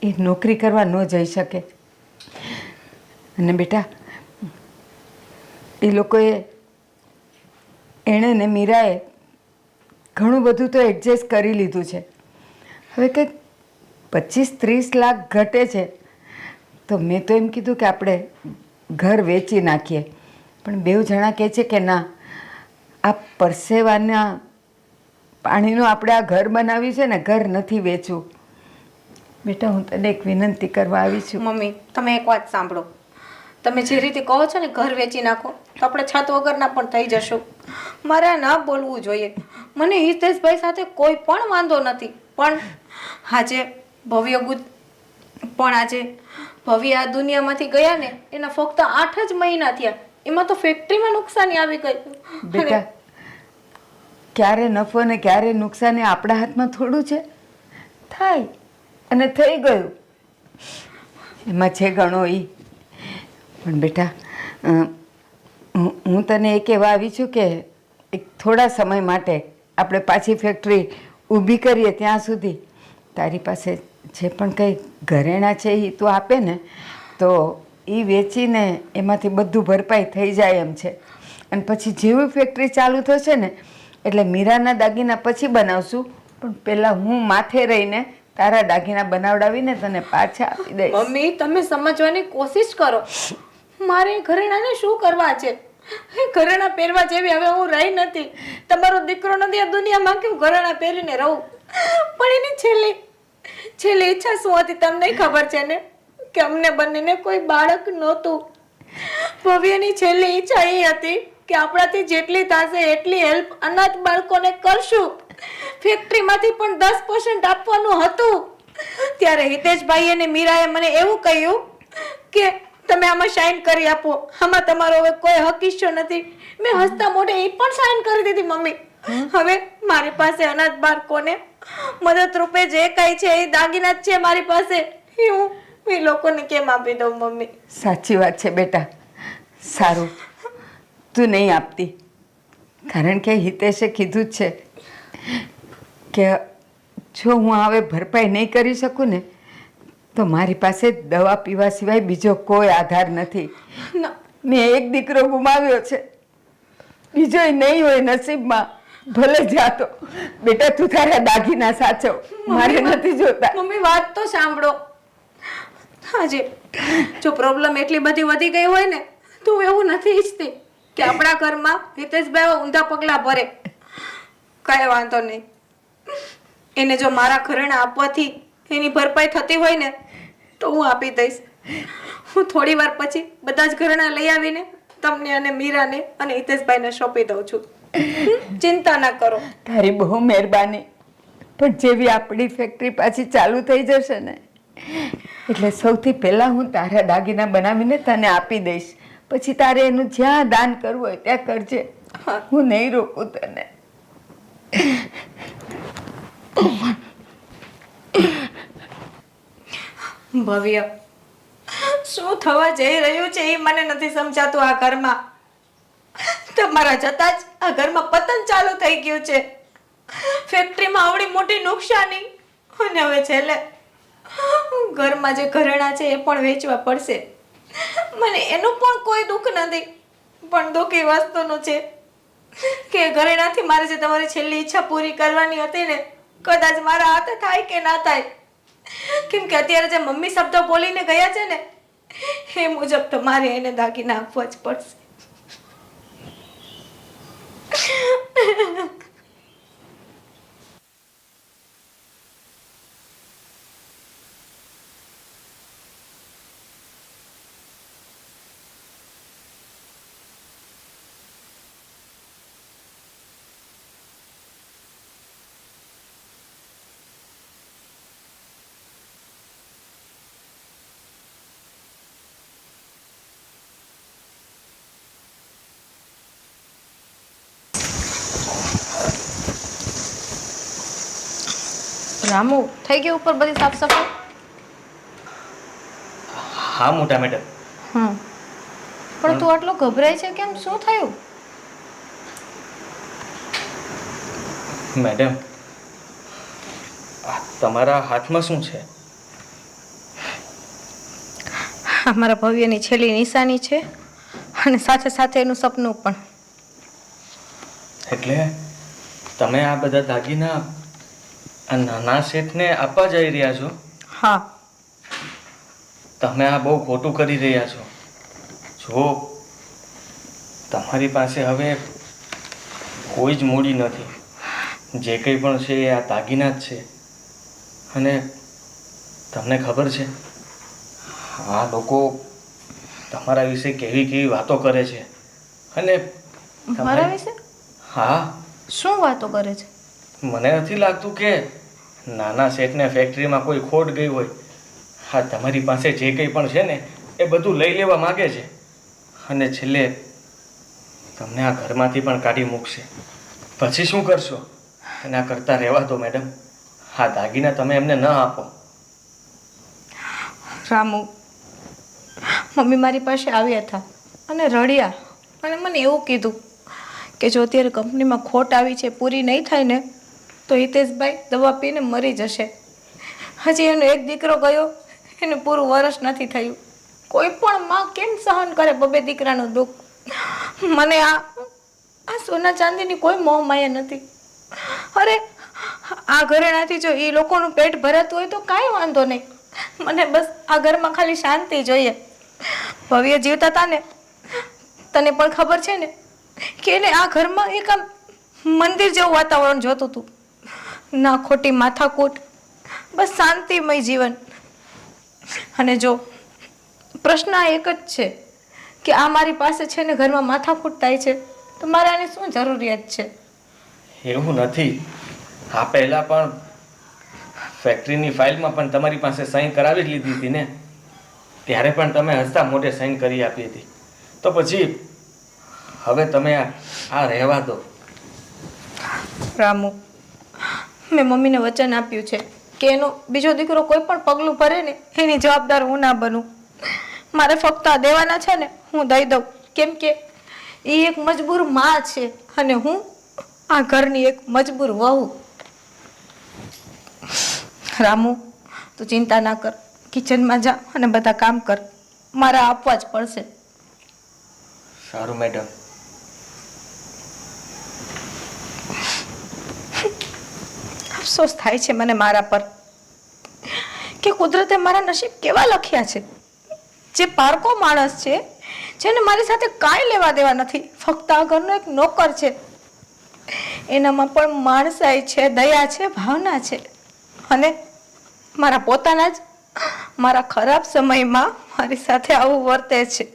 એ નોકરી કરવા ન જઈ શકે. અને બેટા, એ લોકોએ એણે ને મીરાએ ઘણું બધું તો એડજસ્ટ કરી લીધું છે. હવે કંઈક 25-30 લાખ ઘટે છે તો મેં તો એમ કીધું કે આપણે ઘર વેચી નાખીએ. પણ બેઉ જણા કહે છે કે ના, આ પરસેવાના પાણીનું આપણે આ ઘર બનાવ્યું છે ને, ઘર નથી વેચવું. બેટા, હું તને એક વિનંતી કરવા આવી છું. મમ્મી, તમે એક વાત સાંભળો. તમે જે રીતે કહો છો ને ઘર વેચી નાખો તો આપણે છત વગરના પણ થઈ જશું. મારે આ ના બોલવું જોઈએ. મને હિતેશભાઈ સાથે કોઈ પણ વાંધો નથી, પણ આજે ભવ્ય આ દુનિયામાંથી ગયા ને એના ફક્ત 8 જ મહિના થયા. એમાં તો ફેક્ટરીમાં નુકસાની આવી ગઈ. બેટા, ક્યારે નફો ને ક્યારે નુકસાન એ આપણા હાથમાં થોડું છે. થાય અને થઈ ગયું, એમાં છે ઘણો ઈ. પણ બેટા, હું તને એ કહેવા આવી છું કે એક થોડા સમય માટે આપણે પાછી ફેક્ટરી ઊભી કરીએ ત્યાં સુધી તારી પાસે જે પણ કંઈ ઘરેણાં છે એ તું આપે ને તો એ વેચીને એમાંથી બધું ભરપાઈ થઈ જાય એમ છે. અને પછી જેવી ફેક્ટરી ચાલુ થશે ને એટલે મીરાના દાગીના પછી બનાવશું, પણ પહેલાં હું માથે રહીને તારા દાગીના બનાવડાવીને તને પાછા આપી દઈશ. મમ્મી, તમે સમજવાની કોશિશ કરો. મારે ઘરેણાને શું કરવા છે? ઘરેણા પહેરવા જેવી હવે હું રહી નથી. તમારો દીકરો નથી આ દુનિયામાં કે હું ઘરેણા પહેરીને રહું. પણ એની છેલ્લી ઈચ્છા શું હતી તમને ખબર છે ને? કે અમને બંનેને કોઈ બાળક નહોતું. ભવ્યની છેલ્લી ઈચ્છા એ હતી કે આપણાથી જેટલી થશે એટલી હેલ્પ અનાથ બાળકોને કરશું. ફેક્ટરીમાંથી પણ 10% આપવાનું હતું. ત્યારે હિતેશભાઈ અને મીરાએ મને એવું કહ્યું કે તમે આમાં સાઈન કરી આપો, આમાં તમારો હવે કોઈ હક હિસ્સો નથી. મેં હસતા મોઢે એ પણ સાઈન કરી દીધી મમ્મી. હવે મારી પાસે અનાથ બાળકોને મદદ રૂપે જે કાંઈ છે એ દાગીના જ છે મારી પાસે. હું એ લોકોને કેમ આપી દઉં મમ્મી? સાચી વાત છે બેટા. સારું, તું નહીં આપતી, કારણ કે હિતેશે કીધું જ છે કે જો હું હવે ભરપાઈ નહીં કરી શકું ને તો મારી પાસે દવા પીવા સિવાય બીજો કોઈ આધાર નથી. મેં એક દીકરો ગુમાવ્યો છે, બીજો નહીં હોય નસીબમાં. ભલે જાતો. બેટા, તું તારા દાગીના સાચવ, મારે નથી જોતા. મમ્મી, વાત તો સાંભળો. જો પ્રોબ્લેમ એટલી બધી વધી ગઈ હોય ને તો એવું નથી ઈચ્છતી કે આપણા ઘરમાં હિતેશભાઈ ઊંધા પગલા ભરે. કઈ વાંધો નહીં. એને જો મારા ઘરેણા આપવાથી એની ભરપાઈ થતી હોય ને તો હું આપી દઈશ. હું થોડી વાર પછી બધા જ ઘરેણા લઈ આવીને તમને અને મીરાને અને હિતેશભાઈને સોંપી દઉં છું. ચિંતા ના કરો. તારી બહુ મહેરબાની. પણ જેવી આપણી ફેક્ટરી પાછી ચાલુ થઈ જશે ને એટલે સૌથી પહેલાં હું તારા દાગીના બનાવીને તને આપી દઈશ. પછી તારે એનું જ્યાં દાન કરવું હોય ત્યાં કરજે. હું નહીં રોકું તને. ભવ્ય, શું થવા જઈ રહ્યું છે એ મને નથી સમજાતું. આ ઘરમાં તમારા જતા જ આ ઘરમાં પતન ચાલુ થઈ ગયું છે. ફેક્ટરીમાં આવડી મોટી નુકસાની અને હવે છેલ્લે ઘરમાં જે ઘરેણા છે એ પણ વેચવા પડશે. મને એનું પણ કોઈ દુઃખ નથી, પણ દુઃખ એ વસ્તુનું છે કે ઘરેણાથી મારે જે તમારી છેલ્લી ઈચ્છા પૂરી કરવાની હતી ને કદાચ મારા હાથે થાય કે ના થાય. કેમ કે અત્યારે જે મમ્મી શબ્દો બોલીને ગયા છે ને એ મુજબ તમારે એને દાગીના આપવા જ પડશે. રામુ થઈ ગઈ ઉપર બધી સાફ સફાઈ? હા મોટા મેડમ. હમ પણ તું આટલો ગભરાય છે કેમ? શું થયું? મેડમ, આ તમારા હાથમાં શું છે? આ મારા ભવ્યની છેલ્લી નિશાની છે અને સાથે સાથે એનું સપનું પણ. એટલે તમે આ બધા દાગીના આ નાના શેઠને આપવા જઈ રહ્યા છો? હા. તમે આ બહુ ખોટું કરી રહ્યા છો. જો તમારી પાસે હવે કોઈ જ મૂડી નથી. જે કંઈ પણ છે એ આ દાગીના જ છે. અને તમને ખબર છે આ લોકો તમારા વિશે કેવી કેવી વાતો કરે છે. અને મારા વિશે હા, શું વાતો કરે છે? મને નથી લાગતું કે નાના શેઠને ફેક્ટરીમાં કોઈ ખોટ ગઈ હોય. હા, તમારી પાસે જે કંઈ પણ છે ને એ બધું લઈ લેવા માગે છે અને છેલ્લે તમને આ ઘરમાંથી પણ કાઢી મૂકશે. પછી શું કરશો? એના કરતાં રહેવા દો મેડમ. હા, દાગીના તમે એમને ન આપો. રામુ, મમ્મી મારી પાસે આવ્યા હતા અને રડ્યા અને મને એવું કીધું કે જો અત્યારે કંપનીમાં ખોટ આવી છે, પૂરી નહીં થાય ને તો હિતેશભાઈ દવા પીને મરી જશે. હજી એનો એક દીકરો ગયો, એને પૂરું વર્ષ નથી થયું. કોઈ પણ માં કેમ સહન કરે બબે દીકરાનું દુઃખ? મને આ સોના ચાંદીની કોઈ મોહ માયા નથી. અરે આ ઘરેણાથી જો એ લોકોનું પેટ ભરાતું હોય તો કાંઈ વાંધો નહીં. મને બસ આ ઘરમાં ખાલી શાંતિ જોઈએ. ભવ્ય જીવતા હતા ને, તને પણ ખબર છે ને કે એને આ ઘરમાં એક આમ મંદિર જેવું વાતાવરણ જોતું હતું. ના ખોટી માથાકૂટ, બસ શાંતિમય જીવન. અને જો પ્રશ્ન આ એક જ છે કે આ મારી પાસે છે ને ઘરમાં માથાકૂટ થાય છે તો મારે આની શું જરૂરિયાત છે? એવું નથી. આ પહેલાં પણ ફેક્ટરીની ફાઇલમાં પણ તમારી પાસે સહી કરાવી જ લીધી હતી ને. ત્યારે પણ તમે હસતા મોઢે સહી કરી આપી હતી. તો પછી હવે તમે આ રહેવા દો. રામુ, મેં મમ્મીને વચન આપ્યું છે કે એનો બીજો દીકરો કોઈ પણ પગલું ભરે ને એની જવાબદાર હું ના બનું. મારે ફક્ત આ દેવાના છે ને હું દઈ દઉં, કેમ કે એ એક મજબૂર માં છે અને હું આ ઘરની એક મજબૂર વહુ. રામુ, તું ચિંતા ના કર. કિચનમાં જા અને બધા કામ કર. મારે આપવા જ પડશે. સારું મેડમ. અફસોસ થાય છે મને મારા પર કે કુદરતે મારા નસીબ કેવા લખ્યા છે. જે પારકો માણસ છે, જેને મારી સાથે કાંઈ લેવા દેવા નથી, ફક્ત આ ઘરનો એક નોકર છે, એનામાં પણ માણસાઈ છે, દયા છે, ભાવના છે. અને મારા પોતાના જ મારા ખરાબ સમયમાં મારી સાથે આવું વર્તે છે.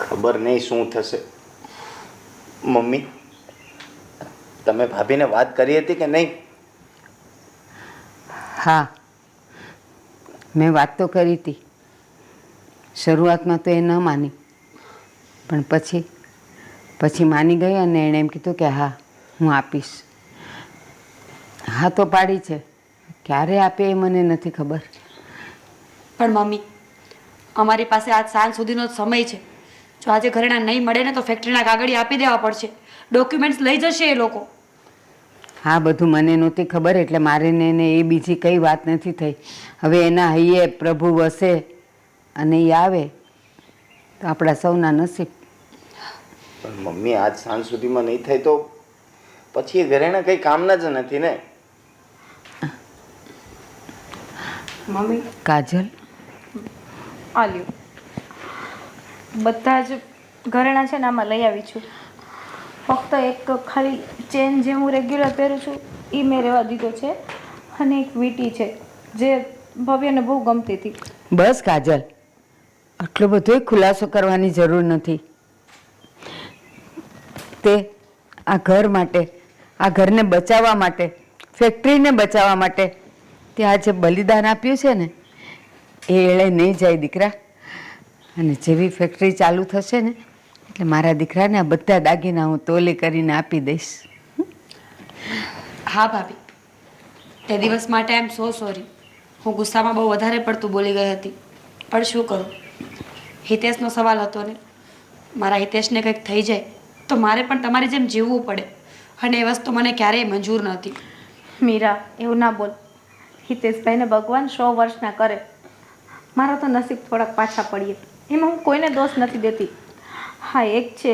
ખબર નહીં શું થશે. મમ્મી, તમે ભાભીને વાત કરી હતી કે નહીં? હા, મેં વાત તો કરી હતી. શરૂઆતમાં તો એ ન માની, પણ પછી માની ગઈ અને એણે એમ કીધું કે હા હું આપીશ. હા તો પાડી છે. ક્યારે આપે એ મને નથી ખબર. પણ મમ્મી, અમારી પાસે આજ સાંજ સુધીનો જ સમય છે. જો આજે ઘરેણા નહીં મળે ને તો ફેક્ટરીના કાગળિયા આપી દેવા પડશે. ડોક્યુમેન્ટ્સ લઈ જશે એ લોકો. હા, બધું મને નહોતી ખબર એટલે મારે ને એને એ બીજી કઈ વાત નથી થઈ. હવે એના હૈયે પ્રભુ વસે અને એ આવે તો આપણા સૌના નસીબ. પણ મમ્મી, આજ સાંજ સુધીમાં નહીં થાય તો પછી એ ઘરેણા કંઈ કામના જ નથી ને. મમ્મી, કાજલ, આ લ્યો. બધા જ ઘરેણા છે ને આમાં લઈ આવી છું. ફક્ત એક ખાલી ચેન જે હું રેગ્યુલર પહેરું છું એ મેં રહેવા દીધો છે અને એક વીંટી છે જે ભવ્યને બહુ ગમતી હતી. બસ કાજલ, આટલો બધો ખુલાસો કરવાની જરૂર નથી. તે આ ઘર માટે, આ ઘરને બચાવવા માટે, ફેક્ટરીને બચાવવા માટે તે આ જે બલિદાન આપ્યું છે ને એ એળે નહીં જાય દીકરા. અને જેવી ફેક્ટરી ચાલુ થશે ને એટલે એટલે મારા દીકરાને આ બધા દાગીના હું તોલે કરીને આપી દઈશ. હા ભાભી, તે દિવસ માટે આઈ એમ સો સોરી. હું ગુસ્સામાં બહુ વધારે પડતું બોલી ગઈ હતી. પણ શું કરું, હિતેશનો સવાલ હતો ને. મારા હિતેશને કંઈક થઈ જાય તો મારે પણ તમારી જેમ જીવવું પડે, અને એ વસ્તુ મને ક્યારેય મંજૂર નહોતી. મીરા, એવું ના બોલ. હિતેશભાઈને ભગવાન 100 વર્ષના કરે. મારા તો નસીબ થોડાક પાછા પડીએ, એમાં હું કોઈને દોષ નથી દેતી. હા, એક છે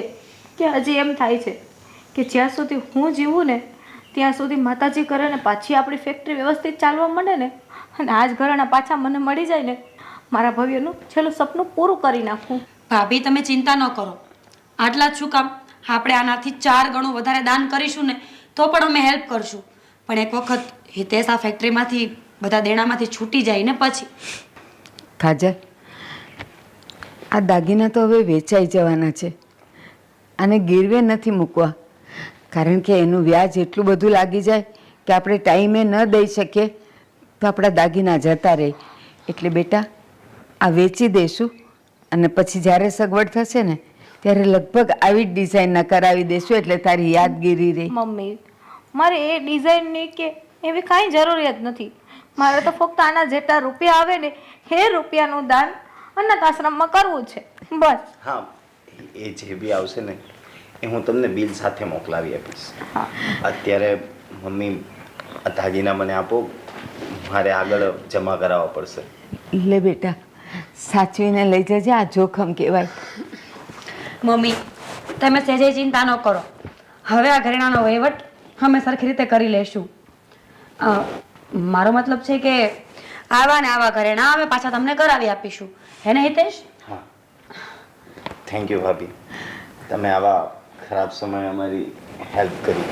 કે હજી એમ થાય છે કે જ્યાં સુધી હું જીવું ને ત્યાં સુધી માતાજી કરે ને પાછી આપણી ફેક્ટરી વ્યવસ્થિત ચાલવા માંડે ને, અને આજ ઘરેણા પાછા મને મળી જાય ને, મારા ભવ્યનું છેલ્લું સપનું પૂરું કરી નાખું. ભાભી, તમે ચિંતા ન કરો. આટલા જ શું કામ, આપણે આનાથી 4 ગણું વધારે દાન કરીશું ને તો પણ અમે હેલ્પ કરશું. પણ એક વખત હિતેશ આ ફેક્ટરીમાંથી બધા દેણામાંથી છૂટી જાય ને પછી. કાજલ, આ દાગીના તો હવે વેચાઈ જવાના છે. આને ગીરવે નથી મૂકવા, કારણ કે એનું વ્યાજ એટલું બધું લાગી જાય કે આપણે ટાઈમે ન દઈ શકીએ તો આપણા દાગીના જતા રહે. એટલે બેટા, આ વેચી દઈશું અને પછી જ્યારે સગવડ થશે ને ત્યારે લગભગ આવી જ ડિઝાઇનના કરાવી દઈશું, એટલે તારી યાદગીરી રહે. મમ્મી, મારે એ ડિઝાઇનની કે એવી કાંઈ જરૂરિયાત નથી. મારે તો ફક્ત આના જેટલા રૂપિયા આવે ને એ રૂપિયાનું દાન અનાથ આશ્રમમાં કરવું છે, બસ. હા, એ જે બી આવશે ને એ હું તમને બિલ સાથે મોકલાવી આપીશ. અત્યારે મમ્મી આ દાગીના મને આપો, મારે આગળ જમા કરાવવા પડશે. લે બેટા, સાચવીને લઈ જજે, આ જોખમ કહેવાય. મમ્મી, તમે સહેજે ચિંતા ન કરો. હવે આ ઘરેણાનો વહીવટ અમે સરખી રીતે કરી લેશું. મારો મતલબ છે કે આવા ને આવા ઘરેણા અમે પાછા તમને કરાવી આપીશું. હે ને હિતેશ? હા, થેન્ક યુ ભાભી, તમે આવા ખરાબ સમયે અમારી હેલ્પ કરી.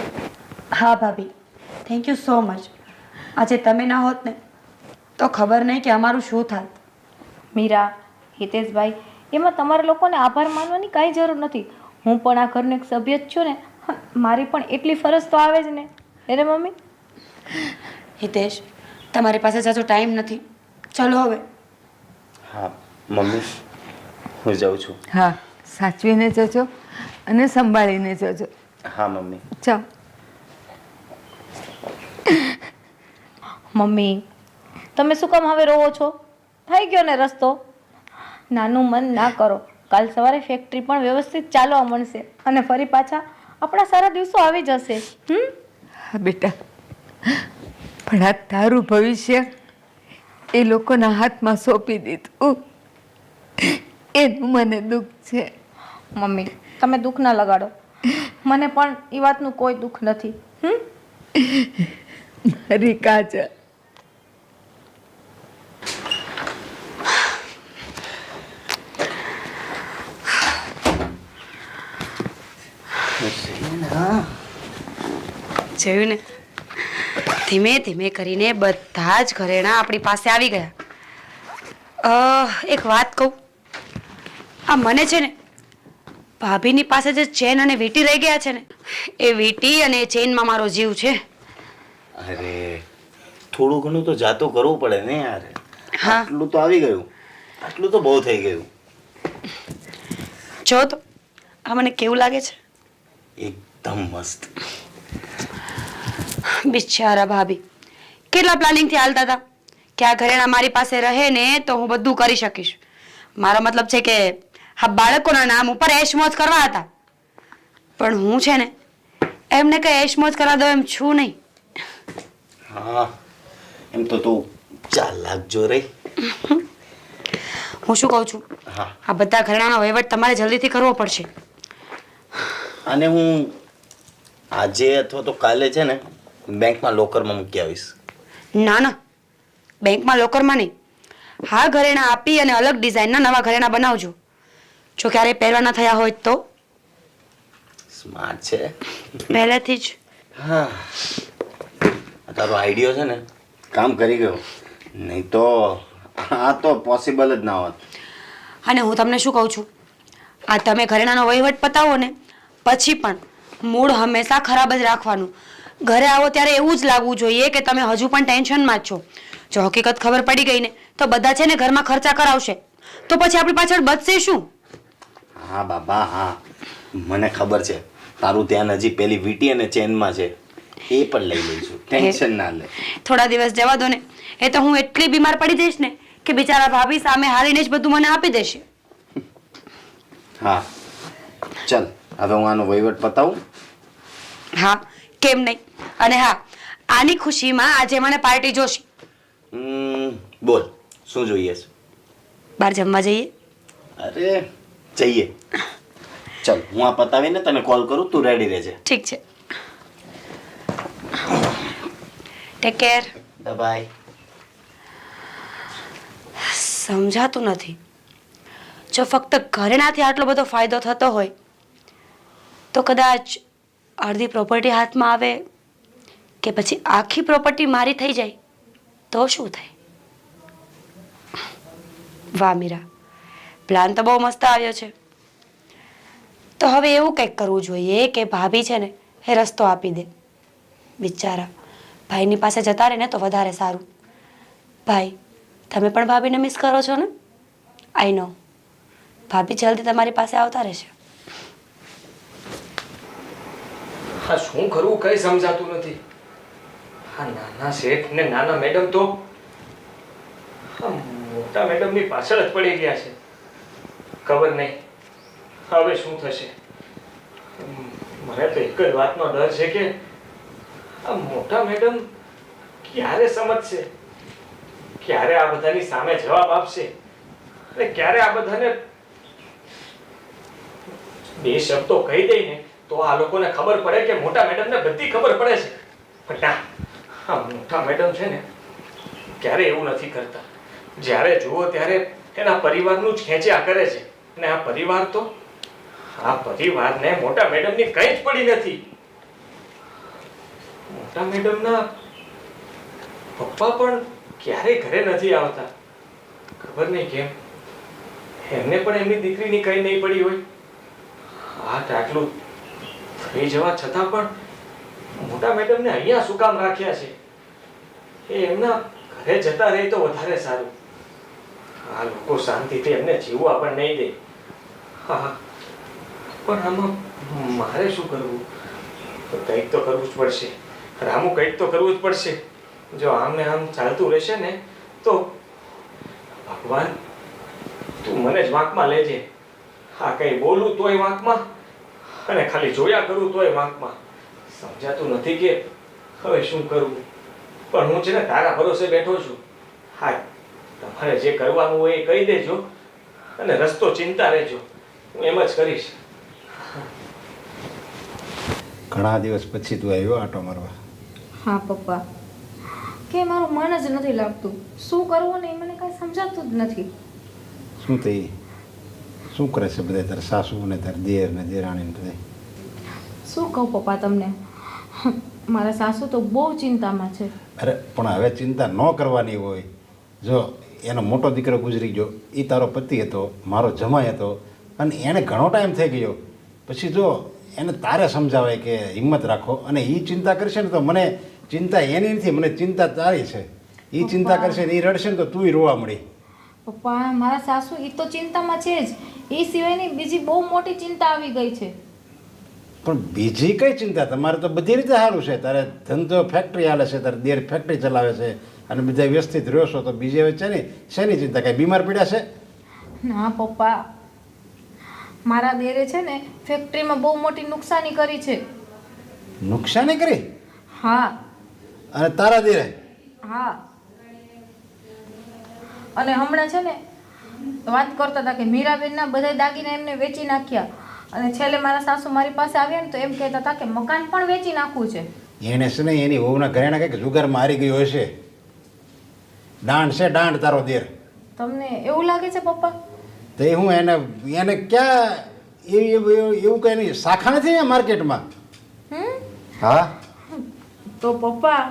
હા ભાભી, થેન્ક યુ સો મચ. આજે તમે ના હોત ને તો ખબર નહીં કે અમારું શું થાત. મીરા, હિતેશભાઈ, એમાં તમારા લોકોને આભાર માનવાની કાંઈ જરૂર નથી. હું પણ આ ઘરનો એક સભ્ય જ છું ને, મારી પણ એટલી ફરજ તો આવે જ ને. અરે મમ્મી. હિતેશ, તમારી પાસે જાજો ટાઈમ નથી, ચલો હવે. હા મમ્મી, હું જાઉં છું. હા, સાચવીને જજો અને સંભાળીને જજો. હા મમ્મી. ચાલ. મમ્મી, તમે શું કામ હવે રોવો છો? થઈ ગયો ને રસ્તો. નાનું મન ના કરો, કાલ સવારે ફેક્ટરી પણ વ્યવસ્થિત ચાલવા મળશે અને ફરી પાછા આપણા સારા દિવસો આવી જશે. હા બેટા, પણ આ તારું ભવિષ્ય એ લોકોના હાથમાં સોંપી દીધું, એનું મને દુઃખ છે. મમ્મી, તમે દુઃખ ના લગાડો. મને પણ એ વાતનું કોઈ દુઃખ નથી. મારી કાજલ. જોયું ને, ધીમે ધીમે કરીને બધા જ ઘરેણા આપણી પાસે આવી ગયા. એક વાત કહું, આ મને છે ને ભાભીની પાસે જે ચેન અને વીંટી રહી ગયા છે ને, એ વીંટી અને એ ચેનમાં મારો જીવ છે. અરે થોડું ઘણું તો જાતું કરવું પડે ને યાર. હા. આટલું તો આવી ગયું, આટલું તો બહુ થઈ ગયું. જો તો આ મને કેવું લાગે છે? એકદમ મસ્ત. બિચારા ભાભી કેટલા પ્લાનિંગથી હાલતા હતા કે આ ઘરેણા મારી પાસે રહે ને તો હું બધું કરી શકીશ. મારો મતલબ છે કે આ બાળકોના નામ ઉપર એશમોજ કરવા હતા, પણ હું છે ને એમને કઈ એશમોજ કરવા દઉં એમ છું નહીં. હા, એમ તો તું ચાલાક જો રહી. હું શું કહું છું, હા. આ બધા ઘરેણાનો વહીવટ તમારે જલ્દીથી કરવો પડશે. અને હું આજે અથવા તો કાલે છે ને બેંકમાં લોકરમાં મૂકી આવીશ. ના ના, બેંકમાં લોકરમાં નહીં. હા, ઘરેણા આપી અને અલગ ડિઝાઇનના નવા ઘરેણા બનાવજો. જો ક્યારેય પહેરવાના થયા હોય તો. સ્માર્ટ છે પહેલેથી જ. હા, આ તારો આઈડિયો છે ને કામ કરી ગયો, નહીં તો આ તો પોસિબલ જ ના હોત. અને હું તમને શું કહું છું, આ તમે ઘરેણાનો વહીવટ પતાવો ને પછી પણ મૂડ હંમેશા ખરાબ જ રાખવાનું. ઘરે આવો ત્યારે એવું જ લાગવું જોઈએ કે તમે હજુ પણ ટેન્શનમાં જ છો. જો હકીકત ખબર પડી ગઈ ને તો બધા છે ને ઘરમાં ખર્ચા કરાવશે, તો પછી આપણી પાછળ બચશે શું? હા બાબા હા, મને ખબર છે તારું ત્યાં હજી પેલી વીટી અને ચેનમાં છે, એ પણ લઈ લઈશું, ટેન્શન ના લે. થોડા દિવસ જવા દો ને. એ તો હું એટલી બીમાર પડી જઈશ ને કે બિચારા ભાભી સામે હારીને જ બધું મને આપી દેશે. હા ચાલ હવે હું આનો વહીવટ પતાવું. હા, કેમ નહીં. અને હા, આની ખુશીમાં આજે મને પાર્ટી જોશે. બોલ શું જોઈએ છે? બહાર જમવા જઈએ? અરે જઈએ. ચાલ હું આ પતાવીને તને કોલ કરું, તું રેડી રહેજે. ઠીક છે. Take care. બાય. સમજાતું નથી. જો ફક્ત ઘરેણાથી આટલો બધો ફાયદો થતો હોય તો કદાચ અડધી પ્રોપર્ટી હાથમાં આવે કે પછી આખી પ્રોપર્ટી મારી થઈ જાય તો શું થાય? વાહ મીરા, પ્લાન તો બહુ મસ્ત આવ્યો છે. તો હવે એવું કંઈક કરવું જોઈએ કે ભાભી છે ને એ રસ્તો આપી દે. બિચારા ભાઈની પાસે જતા રહે ને તો વધારે સારું. ભાઈ, તમે પણ ભાભીને મિસ કરો છો ને? આઈ નો. ભાભી જલ્દી તમારી પાસે આવતા રહેશે. હા, શું કરવું કઈ સમજાતું નથી. હા, નાના શેઠ ને નાના મેડમ તો હા મોટા મેડમની પાછળ જ પડી ગયા છે. ખબર નહીં હવે શું થશે. મને તો એક જ વાતનો ડર છે કે આ મોટા મેડમ ક્યારે સમજશે, ક્યારે આ બધાની સામે જવાબ આપશે અને ક્યારે આ બધાને બે શબ્દો કહી દઈને તો આ લોકોને ખબર પડે કે મોટા મેડમને બધી ખબર પડે છે. પણ ના, આ મોટા મેડમ છે ને ક્યારે એવું નથી કરતા. જ્યારે જુઓ ત્યારે એના પરિવારનું જ ખેંચ્યા કરે છે. અને આ પરિવાર તો આ પરિવારને મોટા મેડમની કંઈ જ પડી નથી. મોટા મેડમના પપ્પા પણ ક્યારેય ઘરે નથી આવતા. ખબર નહીં કેમ. એમને પણ એમની દીકરીની કંઈ નહીં પડી હોય. આટલું થઈ જવા છતાં પણ મોટા મેડમને અહીંયા શું કામ રાખ્યા છે? એ એમના ઘરે જતા રહે તો વધારે સારું. આ લોકો શાંતિથી એમને જીવવા પણ નહીં દે. હા, પણ આમાં મારે શું કરવું? કંઈક તો કરવું જ પડશે. રામુ, કંઈક તો કરવું જ પડશે. જો આમ ને આમ ચાલતું રહેશે ને તો ભગવાન તું મને જ વાંકમાં લેજે. હા, કંઈ બોલું તોય વાંકમાં અને ખાલી જોયા કરું તોય વાંકમાં. સમજાતું નથી કે હવે શું કરવું. પણ હું છે ને તારા ભરોસે બેઠો છું. હા, તમારે જે કરવાનું હોય એ કહી દેજો અને રસ્તો ચિંતા રહેજો. હું એમ જ કરીશ. ઘણા દિવસ પછી તું આવ્યો આટો મારવા. હા પપ્પા, કે મારું મન જ નથી લાગતું. શું કરવું ને એ મને કાંઈ સમજાતું જ નથી. શું થઈ? શું કરે છે બધા તારા સાસુ ને તારા દેર ને દેરાણી ને બધા? શું કહું પપ્પા તમને, મારા સાસુ તો બહુ ચિંતામાં છે. અરે પણ હવે ચિંતા ન કરવાની હોય. જો એનો મોટો દીકરો ગુજરી ગયો, એ તારો પતિ હતો, મારો જમાઈ હતો, અને એને ઘણો ટાઈમ થઈ ગયો. પછી જો એને તારે સમજાવાય કે હિંમત રાખો, અને એ ચિંતા કરશે ને તો મને ચિંતા એની નથી, મને ચિંતા તારી છે. એ ચિંતા કરશે ને એ રડશે ને તો તુંય રોવા મળી. પપ્પા, મારા સાસુ એ તો ચિંતામાં છે જ, એ સિવાયની બીજી બહુ મોટી ચિંતા આવી ગઈ છે. પણ બીજી કઈ ચિંતા? તમારે તો બધી રીતે સારું છે. તારે ધંધો ફેક્ટરી હાલે છે, તારે દેર ફેક્ટરી ચલાવે છે અને બધા વ્યવસ્થિત રહ્યો છો, તો બીજી હવે છે ને શેની ચિંતા? કાંઈ બીમાર પડ્યા છે? ના પપ્પા, મારા દેરે છે ને ફેક્ટરીમાં બહુ મોટી નુકસાની કરી છે. નુકસાની કરી? હા. અને તારા દેરે? હા. અને હમણાં છે ને વાત કરતા હતા કે મીરાબેનના બધા દાગીના એમને વેચી નાખ્યા. અને છેલ્લે મારા સાસુ મારી પાસે આવ્યા ને તો એમ કહેતા હતા કે મકાન પણ વેચી નાખવું છે. એને છે ને એની વહુના ઘરેણા કંઈક જુગારમાં હારી ગયો હશે. દાંડ છે, દાંડ તારો દેર. તમને એવું લાગે છે પપ્પા? તો એ હું એને ક્યાં એવું કંઈ નહીં, શાખા નથી માર્કેટમાં. હા. તો પપ્પા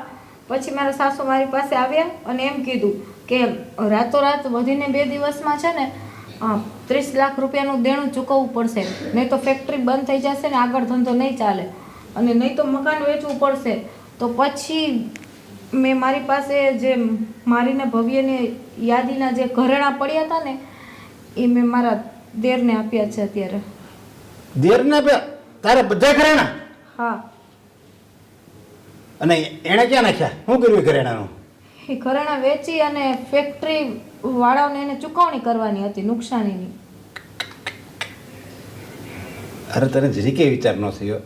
પછી મારા સાસુ મારી પાસે આવ્યા અને એમ કીધું કે રાતોરાત વધીને 2 દિવસમાં છે ને 30 લાખ રૂપિયાનું દેણું ચૂકવવું પડશે, નહીં તો ફેક્ટરી બંધ થઈ જશે ને આગળ ધંધો નહીં ચાલે, અને નહીં તો મકાન વેચવું પડશે. તો પછી મેં મારી પાસે જે મારીને ભવ્યની યાદીના જે ઘરેણાં પડ્યા હતા ને એ મેં મારા દેરને આપ્યા છે અત્યારે. દેરને બે તારે બધા ઘરેણા હા, અને એણે ક્યાં નાખ્યા? શું કર્યું એ ઘરેણાનું? એ ઘરેણાં વેચી અને ફેક્ટરી વાળાઓને એને ચૂકવણી કરવાની હતી નુકસાનીની. અરે તને જરી કે વિચાર ન થયો?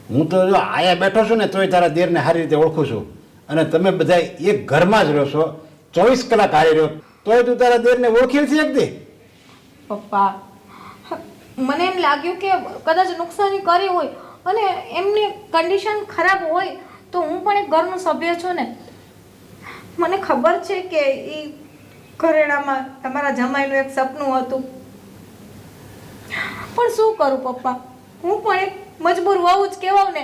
હું તો જો આયા બેઠો છું ને તોય તારા દેરને સારી રીતે ઓળખું છું, અને તમે બધા એક ઘરમાં જ રહો છો, 24 કલાક હારી રહ્યો, તોય તું તારા દેરને ઓળખી નથી શકતી? પપ્પા, મને એમ લાગ્યું કે કદાચ નુકસાની કરી હોય અને એમની કન્ડિશન ખરાબ હોય તો હું પણ એક ઘરનો સભ્ય છું ને. મને ખબર છે કે એ ઘરેણામાં તમારા જમાઈનું એક સપનું હતું, પણ શું કરું પપ્પા, હું પણ એક મજબૂર વહુ જ કહેવાઉં ને.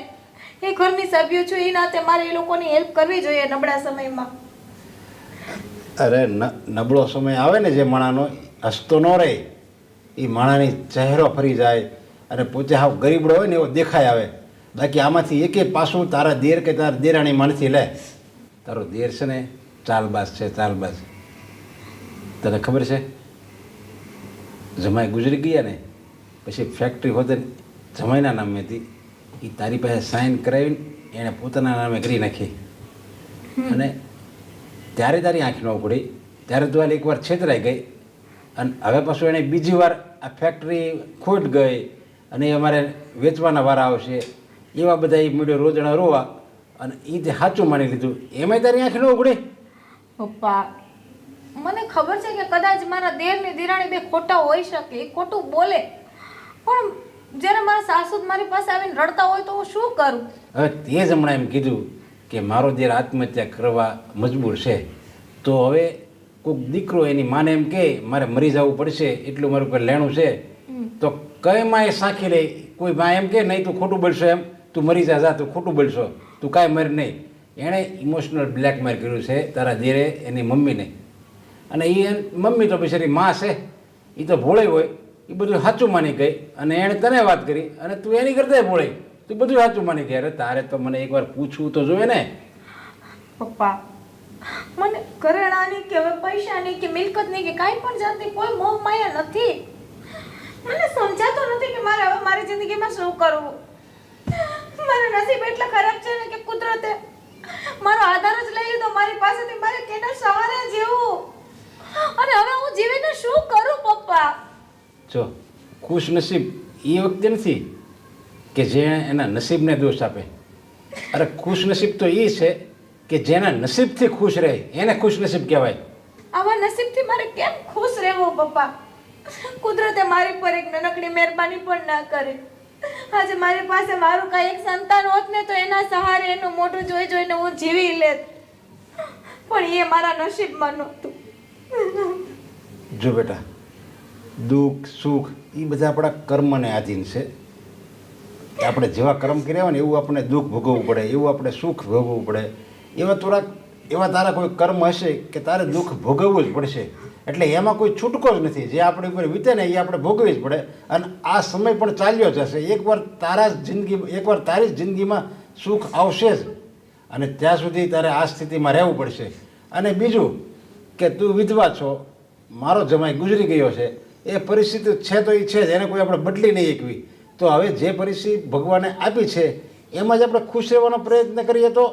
એ ઘરની સભ્ય છું, એ નાતે મારે એ લોકોની હેલ્પ કરવી જોઈએ નબળા સમયમાં. અરે નબળો સમય આવે ને જે માણાનો, હસતો ન રહે, એ માણાની ચહેરો ફરી જાય અને પોતે હાવ ગરીબડો હોય ને એવો દેખાય આવે. બાકી આમાંથી એકે પાછું તારા દેર કે તારા દેરાણી માનથી લે. તારો દેર છે ને ચાલબાજ છે, ચાલબાજ. તને ખબર છે જમાઈ ગુજરી ગયા ને પછી ફેક્ટરી હોતે જમાઈના નામે હતી, એ તારી પાસે સાઇન કરાવીને એણે પોતાના નામે કરી નાખી, અને ત્યારે તારી આંખ ન ઉઘડી, ત્યારે તું હાલ એકવાર છેતરાઈ ગઈ, અને હવે પાછું એણે બીજી વાર આ ફેક્ટરી ખોટ ગઈ અને એ અમારે વેચવાના વારા આવશે, એવા બધા એ મીડિયો રોજણા રોવા, અને એ જે સાચું માની લીધું એમાંય તારી આંખ ન ઉઘડી? પપ્પા, મને ખબર છે કે કદાચ મારા દેર ને દિરાણી બે ખોટા હોઈ શકે, એ ખોટું બોલે, પણ જ્યારે મારા સાસુ જ મારી પાસે આવીને રડતા હોય તો હું શું કરું? હવે તે જ હમણાં એમ કીધું કે મારો દેર આત્મહત્યા કરવા મજબૂર છે, તો હવે કોઈક દીકરો એની માને એમ કે મારે મરી જવું પડશે એટલું મારું કોઈ લેણું છે, તો કઈ માં એ સાંખી લે? કોઈ માં એમ કે નહીં તું ખોટું બોલશો, એમ તું મરી જા, તું ખોટું બોલશો, તું કાંઈ મરી નહીં. એણે ઇમોશનલ બ્લેકમેલ કર્યું છે તારા દેરે એની મમ્મીને, અને એ મમ્મી તો બિચારી માં છે, એ તો ભોળી હોય, એ બધું સાચું માની ગઈ, અને એણે તને વાત કરી અને તું એની કરતા ભોળી, તું બધું સાચું માની ગઈ. અરે તારે તો મને એકવાર પૂછવું તો જોઈએ ને. પપ્પા, મને ઘરેણાની કે હવે પૈસાની કે મિલકતની કે કાંઈ પણ જાતની કોઈ મોહ માયા નથી. મને સમજાતો નથી કે મારે હવે મારી જિંદગીમાં શું કરવું. મારા નસીબ એટલા ખરાબ છે ને કે કુદરતે મારો આધાર જ લઈ લીધો મારી પાસેથી, મારે કેના સહારે જીવવું, અને હવે હું જીવીને શું કરું પપ્પા? જો ખુશ નસીબ એ વખતે નથી કે જે એના નસીબને દોષ આપે. અરે ખુશ નસીબ તો એ છે કે જેના નસીબથી ખુશ રહે એને ખુશ નસીબ કહેવાય. આવા નસીબથી મારે કેમ ખુશ રહેવું પપ્પા? કુદરતે મારી પર એક નાનકડી મહેરબાની પણ ના કરી. આજે મારી પાસે મારું કાંઈ એક સંતાન હોત ને તો એના સહારે એનું મોઢું જોઈ જોઈને હું જીવી લેત, પણ એ મારા નસીબમાં નહોતું. જો બેટા, દુઃખ સુખ એ બધા આપણા કર્મને આધીન છે. આપણે જેવા કર્મ કર્યા હોય ને એવું આપણે દુઃખ ભોગવવું પડે, એવું આપણે સુખ ભોગવવું પડે. એવા તારા કોઈ કર્મ હશે કે તારે દુઃખ ભોગવવું જ પડશે. એટલે એમાં કોઈ છૂટકો જ નથી. જે આપણી ઉપર વીતે ને એ આપણે ભોગવવી જ પડે, અને આ સમય પણ ચાલ્યો જશે. એકવાર તારી જ જિંદગીમાં સુખ આવશે જ, અને ત્યાં સુધી તારે આ સ્થિતિમાં રહેવું પડશે. અને બીજું કે તું વિધવા છો, મારો જમાઈ ગુજરી ગયો છે, એ પરિસ્થિતિ છે તો એ છે જ, એને કોઈ આપણે બદલી નહીં શકવી. તો હવે જે પરિસ્થિતિ ભગવાને આપી છે એમાં જ આપણે ખુશ રહેવાનો પ્રયત્ન કરીએ તો.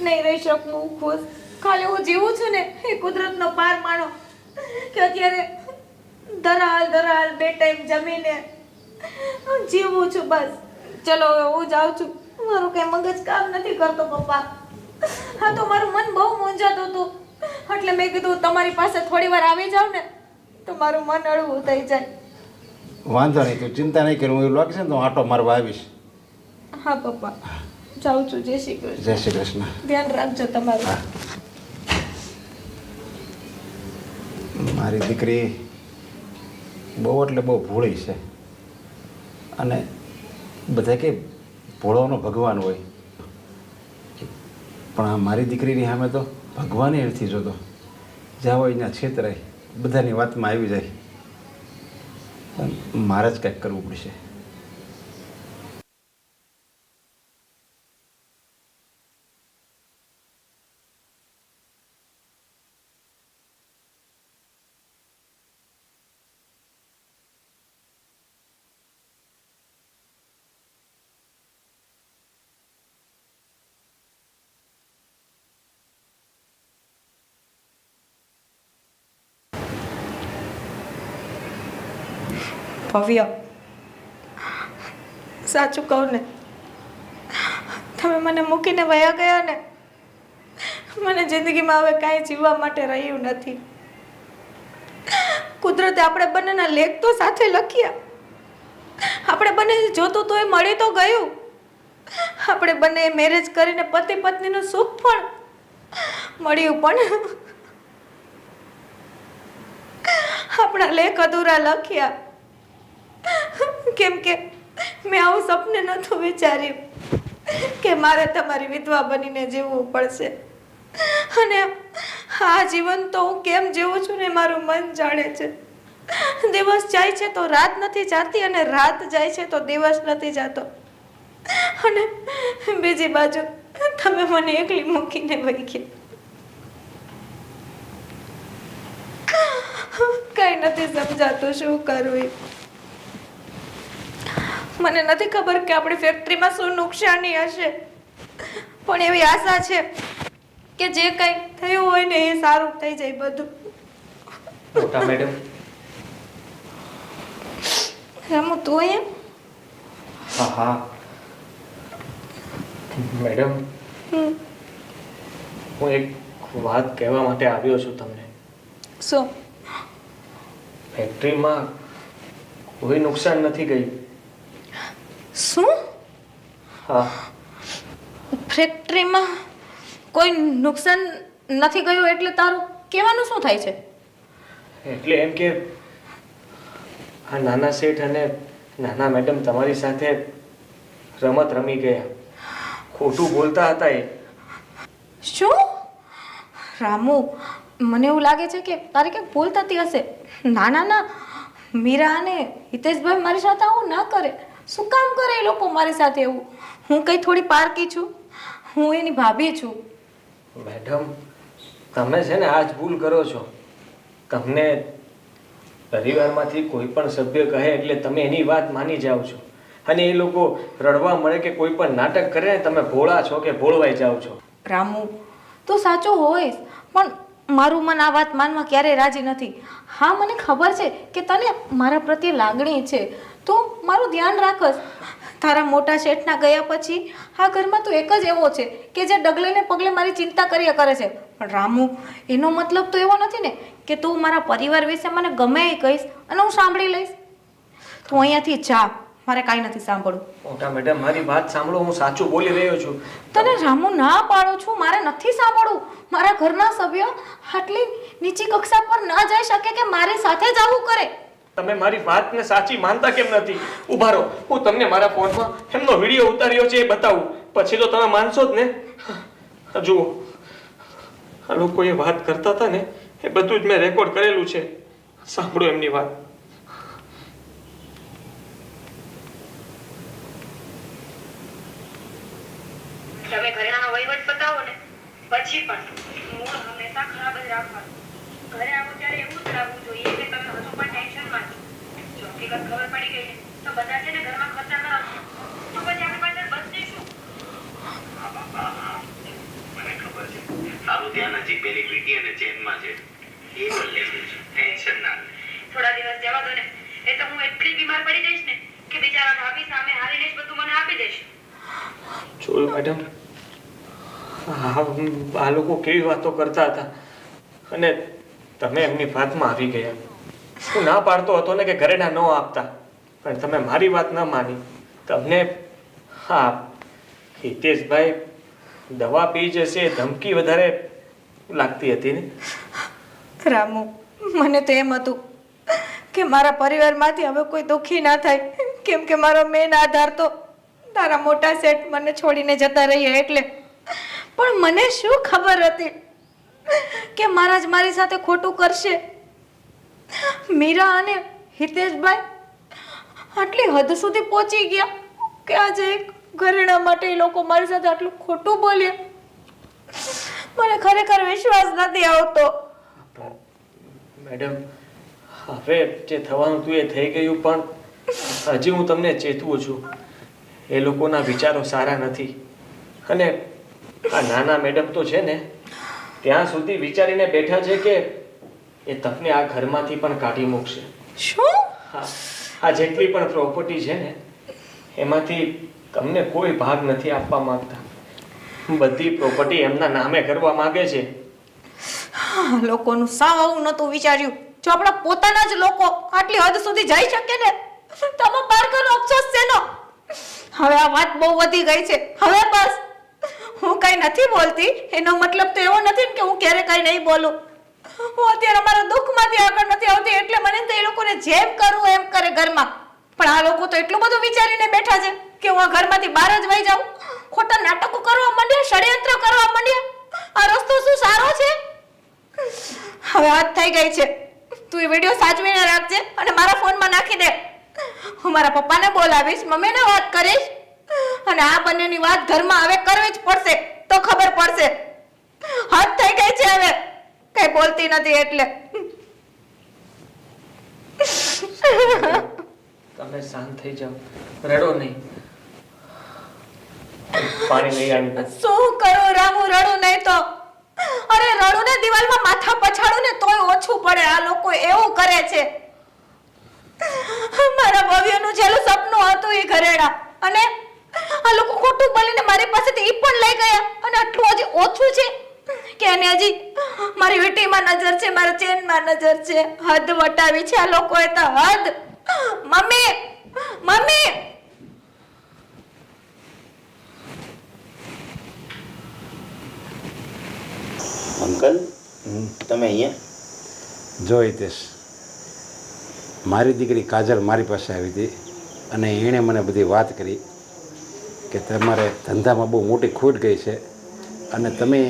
નહીં રહી શકું હું ખુશ. ખાલી હું જીવું છું ને એ કુદરતનો પાર માનો કે અત્યારે ધરાલ બે ટાઈમ જમીને જીવું છું બસ. ચલો હવે હું જાઉં છું, મારું કઈ મગજ કામ નથી કરતો પપ્પા. હા તો મારું મન બહુ મૂંઝાતું હતું, એટલે મેં કીધું તમારી પાસે થોડી વાર આવી જાઉં ને તો મારું મન હળવું થઈ જાય. વાંધો નહીં, તું ચિંતા નહીં કરું, એવું લાગશે ને તો હું આટો મારવા આવીશ. હા પપ્પા, જાઉં છું. જય શ્રી કૃષ્ણ. જય શ્રી કૃષ્ણ. ધ્યાન રાખજો તમારું. મારી દીકરી બહુ એટલે બહુ ભોળી છે, અને બધા કે ભોળોનો ભગવાન હોય, પણ આ મારી દીકરીની સામે તો ભગવાન નથી જોતો. જ્યાં હોય ત્યાં છેતરાય, બધાની વાતમાં આવી જાય. મારે જ કંઈક કરવું પડશે. ભવ્ય, સાચું કહું ને, તમે મને મૂકીને વયા ગયા ને, મને જિંદગીમાં હવે કાંઈ જીવવા માટે રહ્યું નથી. કુદરતે આપણે બંનેના લેખ તો સાથે લખ્યા, આપણે બંને જોતું તો એ મળી તો ગયું, આપણે બંને મેરેજ કરીને પતિ પત્નીનું સુખ પણ મળ્યું, પણ આપણા લેખ અધૂરા લખ્યા. કેમ કે મેં આવું સપને નહોતું વિચાર્યું કે મારે તમારી વિધવા બનીને જીવવું પડશે, અને આ જીવન તો હું કેમ જીવું છું ને મારું મન જાણે છે. દિવસ જાય છે તો રાત નથી જાતી, અને રાત જાય છે તો દિવસ નથી જાતો, અને બીજી બાજુ તમે મને એકલી મૂકીને વહી ગયા. કઈ નથી સમજાતું શું કરવું. મને નથી ખબર કે આપણી ફેક્ટરીમાં શું નુકસાની હશે, પણ એવી આશા છે કે જે કંઈ થયું હોય ને એ સારું થઈ જાય બધું. મોટા મેડમ, રામુ તું એમ? હા હા મેડમ, હું એક વાત કહેવા માટે આવ્યો છું તમને. શું? ફેક્ટરીમાં કોઈ નુકસાન નથી ગયું. શું? હા, ફેક્ટરીમાં કોઈ નુકસાન નથી ગયું એટલે તારું કહેવાનું શું થાય છે? એટલે એમ કે આ નાના શેઠ અને નાના મેડમ તમારી સાથે રમત રમી ગયા, ખોટું બોલતા હતા એ. શું? રામુ, મને એવું લાગે છે કે તારે ક્યાંક ભૂલ થતી હશે. ના ના ના, મીરા અને હિતેશભાઈ મારી સાથે આવું ના કરે. શું કામ કરે એ લોકો મારી સાથે એવું? હું કંઈ થોડી પારકી છું, હું એની ભાભી છું. મેડમ, તમે છે ને આ જ ભૂલ કરો છો. તમને પરિવારમાંથી કોઈ પણ સભ્ય કહે એટલે તમે એની વાત માની જાઓ છો, અને એ લોકો રડવા મળે કે કોઈ પણ નાટક કરે ને તમે ભોળા છો કે ભોળવાઈ જાઓ છો. રામુ, તું સાચો હોઈશ, પણ મારું મન આ વાત માનવા ક્યારેય રાજી નથી. હા, મને ખબર છે કે તને મારા પ્રત્યે લાગણી છે, તું મારું ધ્યાન રાખસ. તારા મોટા શેઠના ગયા પછી આ ઘરમાં તું એક જ એવો છે કે જે ડગલે ને પગલે મારી ચિંતા કર્યા કરે છે. પણ રામુ, એનો મતલબ તો એવો નથી ને કે તું મારા પરિવાર વિશે મને ગમે એ કહીશ અને હું સાંભળી લઈશ. તું અહીંયાથી જા, મારે કાંઈ નથી સાંભળવું. મોટા મેડમ, મારી વાત સાંભળો, હું સાચું બોલી રહ્યો છું. તને રામુ ના પાડું છું, મારે નથી સાંભળવું. મારા ઘરના સભ્યો આટલી નીચી કક્ષા પર ના જઈ શકે કે મારી સાથે જ આવું કરે. તમે મારી વાતને સાચી માનતા કેમ નથી? ઉભા રહો, હું તમને મારા ફોનમાં એમનો વિડીયો ઉતાર્યો છે એ બતાવું, પછી તો તમે માનશો જ ને. જુઓ, આ લોકો એ વાત કરતા હતા ને એ બધું જ મેં રેકોર્ડ કરેલું છે. સાંભળો એમની વાત. તમે ઘરેણાનો વહીવટ પતાવો ને પછી પણ મૂળ હંમેશા ખરાબ જ રાખવાનું. ઘરે આવો ત્યારે એવું જ લાગવું જોઈએ કે તમે હજુ પણ ટેન્શનમાં છો. જો હકીકત ખબર પડી ગઈ તો બધા છે ને ઘરમાં ખર્ચા કરાવશે, તો પછી આપણી પાસે બચશે શું? મને ખબર છે તારું ધ્યાન હજી પેલી વીટી અને ચેનમાં છે, એ પણ લઈ જઈશ, ટેન્શન ના લે. થોડા દિવસ જવા દો ને, એ તો હું એટલી બીમાર પડી જઈશ ને કે બિચારા ભાભી સામે હારીને જ બધું મને આપી દેશે. જોયું મેડમ, આ લોકો કેવી વાતો કરતા હતા અને તમે એમની વાતમાં આવી ગયા. હું ના પાડતો હતો ને કે ઘરેણા ન આપતા, પણ તમે મારી વાત ન માની. તમને હા, હિતેશભાઈ દવા પી જશે ધમકી વધારે લાગતી હતી ને. રામુ, મને તો એમ હતું કે મારા પરિવારમાંથી હવે કોઈ દુઃખી ના થાય, કેમ કે મારો મેન આધાર તો તારા મોટા શેઠ મને છોડીને જતા રહ્યા એટલે. પણ મને શું ખબર હતી કે મહારાજ મારી સાથે ખોટું કરશે. મીરા અને હિતેશભાઈ આટલી હદ સુધી પહોંચી ગયા કે આજે એક ઘરેણા માટે એ લોકો મારી સાથે આટલું ખોટું બોલ્યા. મને ખરેખર વિશ્વાસ નથી આવતો. મેડમ, હવે જે થવાનું હતું એ થઈ ગયું, પણ હજી હું તમને ચેતવું છું, એ લોકોના વિચારો સારા નથી. અને આ નાના મેડમ તો છે ને ત્યાં સુધી વિચારીને બેઠા છે કે એ તમને આ ઘરમાંથી પણ કાઢી મૂકશે. શું? હા, આ જેટલી પણ પ્રોપર્ટી છે ને એમાંથી તમને કોઈ ભાગ નથી આપવા માંગતા. બધી પ્રોપર્ટી એમના નામે કરવા માંગે છે. લોકોનું સાવ આવું નહોતું વિચાર્યું. જો આપણા પોતાના જ લોકો આટલી હદ સુધી જઈ શકે ને તો આમાં બાળકોનો અફસોસ છે નો. હવે આ વાત બહુ વધી ગઈ છે. હવે બસ હું કઈ નથી બોલતી એનો મતલબ તો એવો નથી ને કે હું ક્યારે કઈ નહીં બોલું. હું અત્યારે મારા દુઃખમાંથી આગળ નથી આવતી એટલે મને તો એ લોકોને જેમ કરવું એમ કરે ઘરમાં. પણ આ લોકો તો એટલું બધું વિચારીને બેઠા છે કે હું આ ઘરમાંથી બહાર જ વહી જાઉં. ખોટા નાટકો કરવા માંડ્યા, ષડયંત્ર કરવા માંડ્યા. આ રસ્તો શું સારો છે? હવે વાત થઈ ગઈ છે. તું એ વિડીયો સાચવીને રાખજે અને મારા ફોનમાં નાખી દે. હું મારા પપ્પાને બોલાવીશ, મમ્મીને વાત કરીશ અને આ બંનેની વાત ઘરમાં હવે કરવી જ પડશે તો ખબર પડશે. હદ થઈ ગઈ છે હવે. કઈ બોલતી નથી એટલે. તમે શાંત થઈ જાઓ, રડો નહીં. પાણી લઈ આવી. શું કરું રામુ? રડું નહીં તો અરે રડું ને દિવાલમાં માથા પછાડું ને તોય ઓછું પડે. આ લોકો એવું કરે છે. મારા ભવ્યનું છેલ્લું સપનું હતું એ ઘરેડા અને આ લોકો ખોટું બોલીને મારી પાસેથી ઈ પણ લઈ ગયા અને આટલું હજી ઓછું છે કે એને હજી મારી વીટીમાં નજર છે, મારા ચેનમાં નજર છે. હદ વટાવી છે આ લોકોએ તો હદ. મમ્મી મમ્મી અંકલ તમે અહીંયા? જો હિતેશ, મારી દીકરી કાજલ મારી પાસે આવી હતી અને એણે મને બધી વાત કરી કે તમારે ધંધામાં બહુ મોટી ખોટ ગઈ છે અને તમે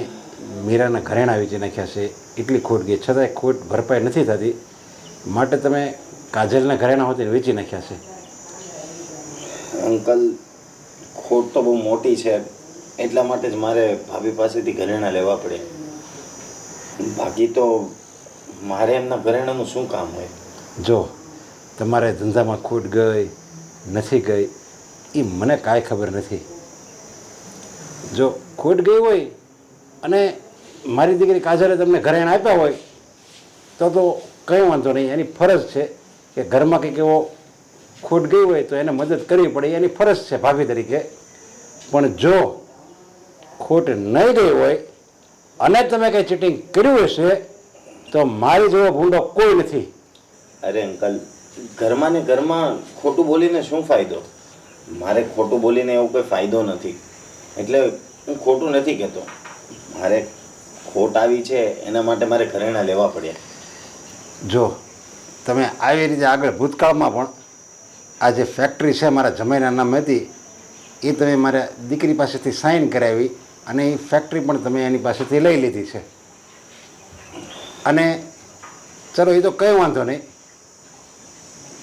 મીરાના ઘરેણાં વેચી નાખ્યા છે. એટલી ખોટ ગઈ છતાંય ખોટ ભરપાઈ નથી થતી, માટે તમે કાજલના ઘરેણાં હોતી વેચી નાખ્યા છે. અંકલ ખોટ તો બહુ મોટી છે એટલા માટે જ મારે ભાભી પાસેથી ઘરેણાં લેવા પડે. બાકી તો મારે એમના ઘરેણાંનું શું કામ હોય? જો તમારે ધંધામાં ખોટ ગઈ નથી ગઈ એ મને કાંઈ ખબર નથી. જો ખોટ ગઈ હોય અને મારી દીકરી કાજલે તમને ઘરેણાં આપ્યા હોય તો કંઈ વાંધો નહીં. એની ફરજ છે કે ઘરમાં કંઈક એવો ખોટ ગઈ હોય તો એને મદદ કરવી પડે, એની ફરજ છે ભાભી તરીકે. પણ જો ખોટ નહીં ગઈ હોય અને તમે કંઈ ચીટિંગ કર્યું હશે તો મારી જેવો ભૂંડો કોઈ નથી. અરે અંકલ, ઘરમાં ને ઘરમાં ખોટું બોલીને શું ફાયદો? મારે ખોટું બોલીને એવો કોઈ ફાયદો નથી, એટલે હું ખોટું નથી કહેતો. મારે ખોટ આવી છે એના માટે મારે ઘરેણાં લેવા પડ્યા. જો તમે આવી રીતે આગળ ભૂતકાળમાં પણ આ જે ફેક્ટરી છે મારા જમાઈના નામે હતી એ તમે મારા દીકરી પાસેથી સાઇન કરાવી અને એ ફેક્ટરી પણ તમે એની પાસેથી લઈ લીધી છે. અને ચલો એ તો કંઈ વાંધો નહીં,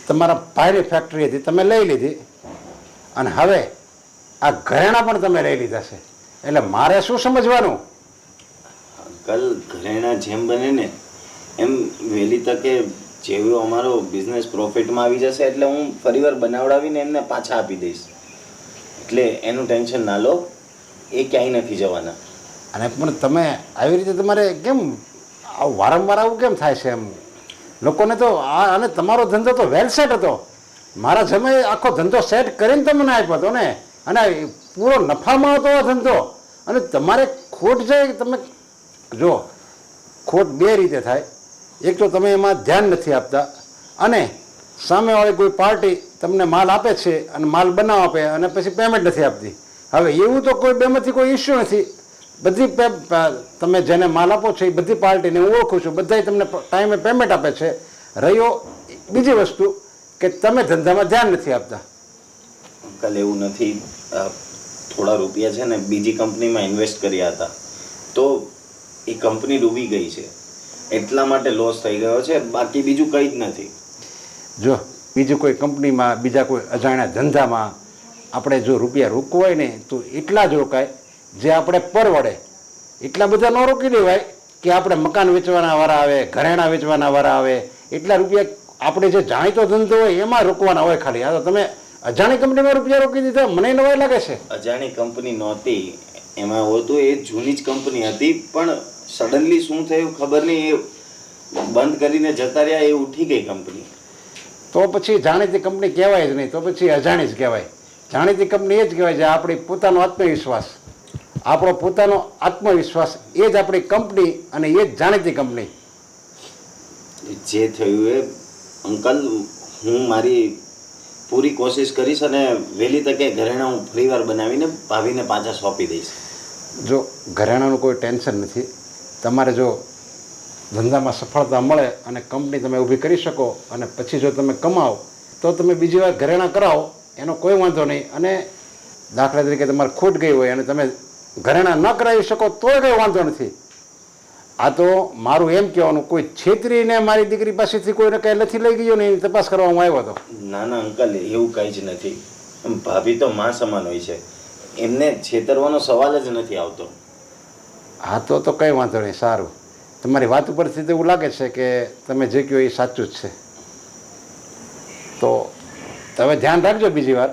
તમારા ભાઈની ફેક્ટરી હતી તમે લઈ લીધી અને હવે આ ઘરેણાં પણ તમે લઈ લીધા છે, એટલે મારે શું સમજવાનું? અંકલ, ઘરેણાં જેમ બને ને એમ વહેલી તકે જેવો અમારો બિઝનેસ પ્રોફિટમાં આવી જશે એટલે હું ફરીવાર બનાવડાવીને એમને પાછા આપી દઈશ. એટલે એનું ટેન્શન ના લો, એ ક્યાંય નથી જવાના. અને પણ તમે આવી રીતે તમારે કેમ વારંવાર આવું કેમ થાય છે? એમ લોકોને તો અને તમારો ધંધો તો વેલ સેટ હતો. મારા જમાઈ આખો ધંધો સેટ કરીને તો મને આપ્યો હતો ને, અને પૂરો નફામાં હતો આ ધંધો. અને તમારે ખોટ જાય, તમે જો ખોટ બે રીતે થાય. એક તો તમે એમાં ધ્યાન નથી આપતા અને સામેવાળી કોઈ પાર્ટી તમને માલ આપે છે અને માલ બનાવ આપે અને પછી પેમેન્ટ નથી આપતી. હવે એવું તો કોઈ બેમાંથી કોઈ ઇસ્યુ નથી. બધી તમે જેને માલ આપો છો એ બધી પાર્ટીને હું ઓળખું છું, બધાય તમને ટાઈમે પેમેન્ટ આપે છે. રહ્યો બીજી વસ્તુ કે તમે ધંધામાં ધ્યાન નથી આપતા. અંકલ, એવું નથી. થોડા રૂપિયા છે ને બીજી કંપનીમાં ઇન્વેસ્ટ કર્યા હતા તો એ કંપની ડૂબી ગઈ છે એટલા માટે લોસ થઈ ગયો છે, બાકી બીજું કંઈ જ નથી. જો બીજી કોઈ કંપનીમાં બીજા કોઈ અજાણ્યા ધંધામાં આપણે જો રૂપિયા રોકવા હોય ને તો એટલા જ રોકાય જે આપણે પરવડે. એટલા બધા ન રોકી દેવાય કે આપણે મકાન વેચવાના વારા આવે, ઘરેણાં વેચવાના વારા આવે. એટલા રૂપિયા આપણે જે જાણીતો ધંધો હોય એમાં રોકવાના હોય ખાલી. આ તો તમે અજાણી કંપનીમાં રૂપિયા રોકી દીધા, મને નવાઈ લાગે છે. અજાણી કંપની નહોતી, એમાં હોતું એ જૂની જ કંપની હતી, પણ સડનલી શું થયું ખબર નહીં, એ બંધ કરીને જતા રહ્યા, એ ઉઠી ગઈ કંપની. તો પછી જાણીતી કંપની કહેવાય જ નહીં, તો પછી અજાણી જ કહેવાય. જાણીતી કંપની એ જ કહેવાય છે આપણી પોતાનો આત્મવિશ્વાસ. આપણો પોતાનો આત્મવિશ્વાસ એ જ આપણી કંપની અને એ જ જાણીતી કંપની. જે થયું એ અંકલ, હું મારી પૂરી કોશિશ કરીશ અને વહેલી તકે ઘરેણાં હું ફરીવાર બનાવીને ભાભીને પાછા સોંપી દઈશ. જો ઘરેણાનું કોઈ ટેન્શન નથી. તમારે જો ધંધામાં સફળતા મળે અને કંપની તમે ઊભી કરી શકો અને પછી જો તમે કમાઓ તો તમે બીજી વાર ઘરેણાં કરાવો, એનો કોઈ વાંધો નહીં. અને દાખલા તરીકે તમારે ખૂટ ગઈ હોય અને તમે ઘરેણાં ન કરાવી શકો તોય કંઈ વાંધો નથી. આ તો મારું એમ કહેવાનું, કોઈ છેતરીને મારી દીકરી પાસેથી કોઈને કંઈ નથી લઈ ગયો ને એની તપાસ કરવા હું આવ્યો હતો. ના ના અંકલ, એવું કંઈ જ નથી. ભાભી તો માં સમાન હોય છે, એમને છેતરવાનો સવાલ જ નથી આવતો. હા તો કંઈ વાંધો નહીં. સારું, તમારી વાત ઉપરથી તો એવું લાગે છે કે તમે જે કહો એ સાચું જ છે. તો તમે ધ્યાન રાખજો બીજી વાર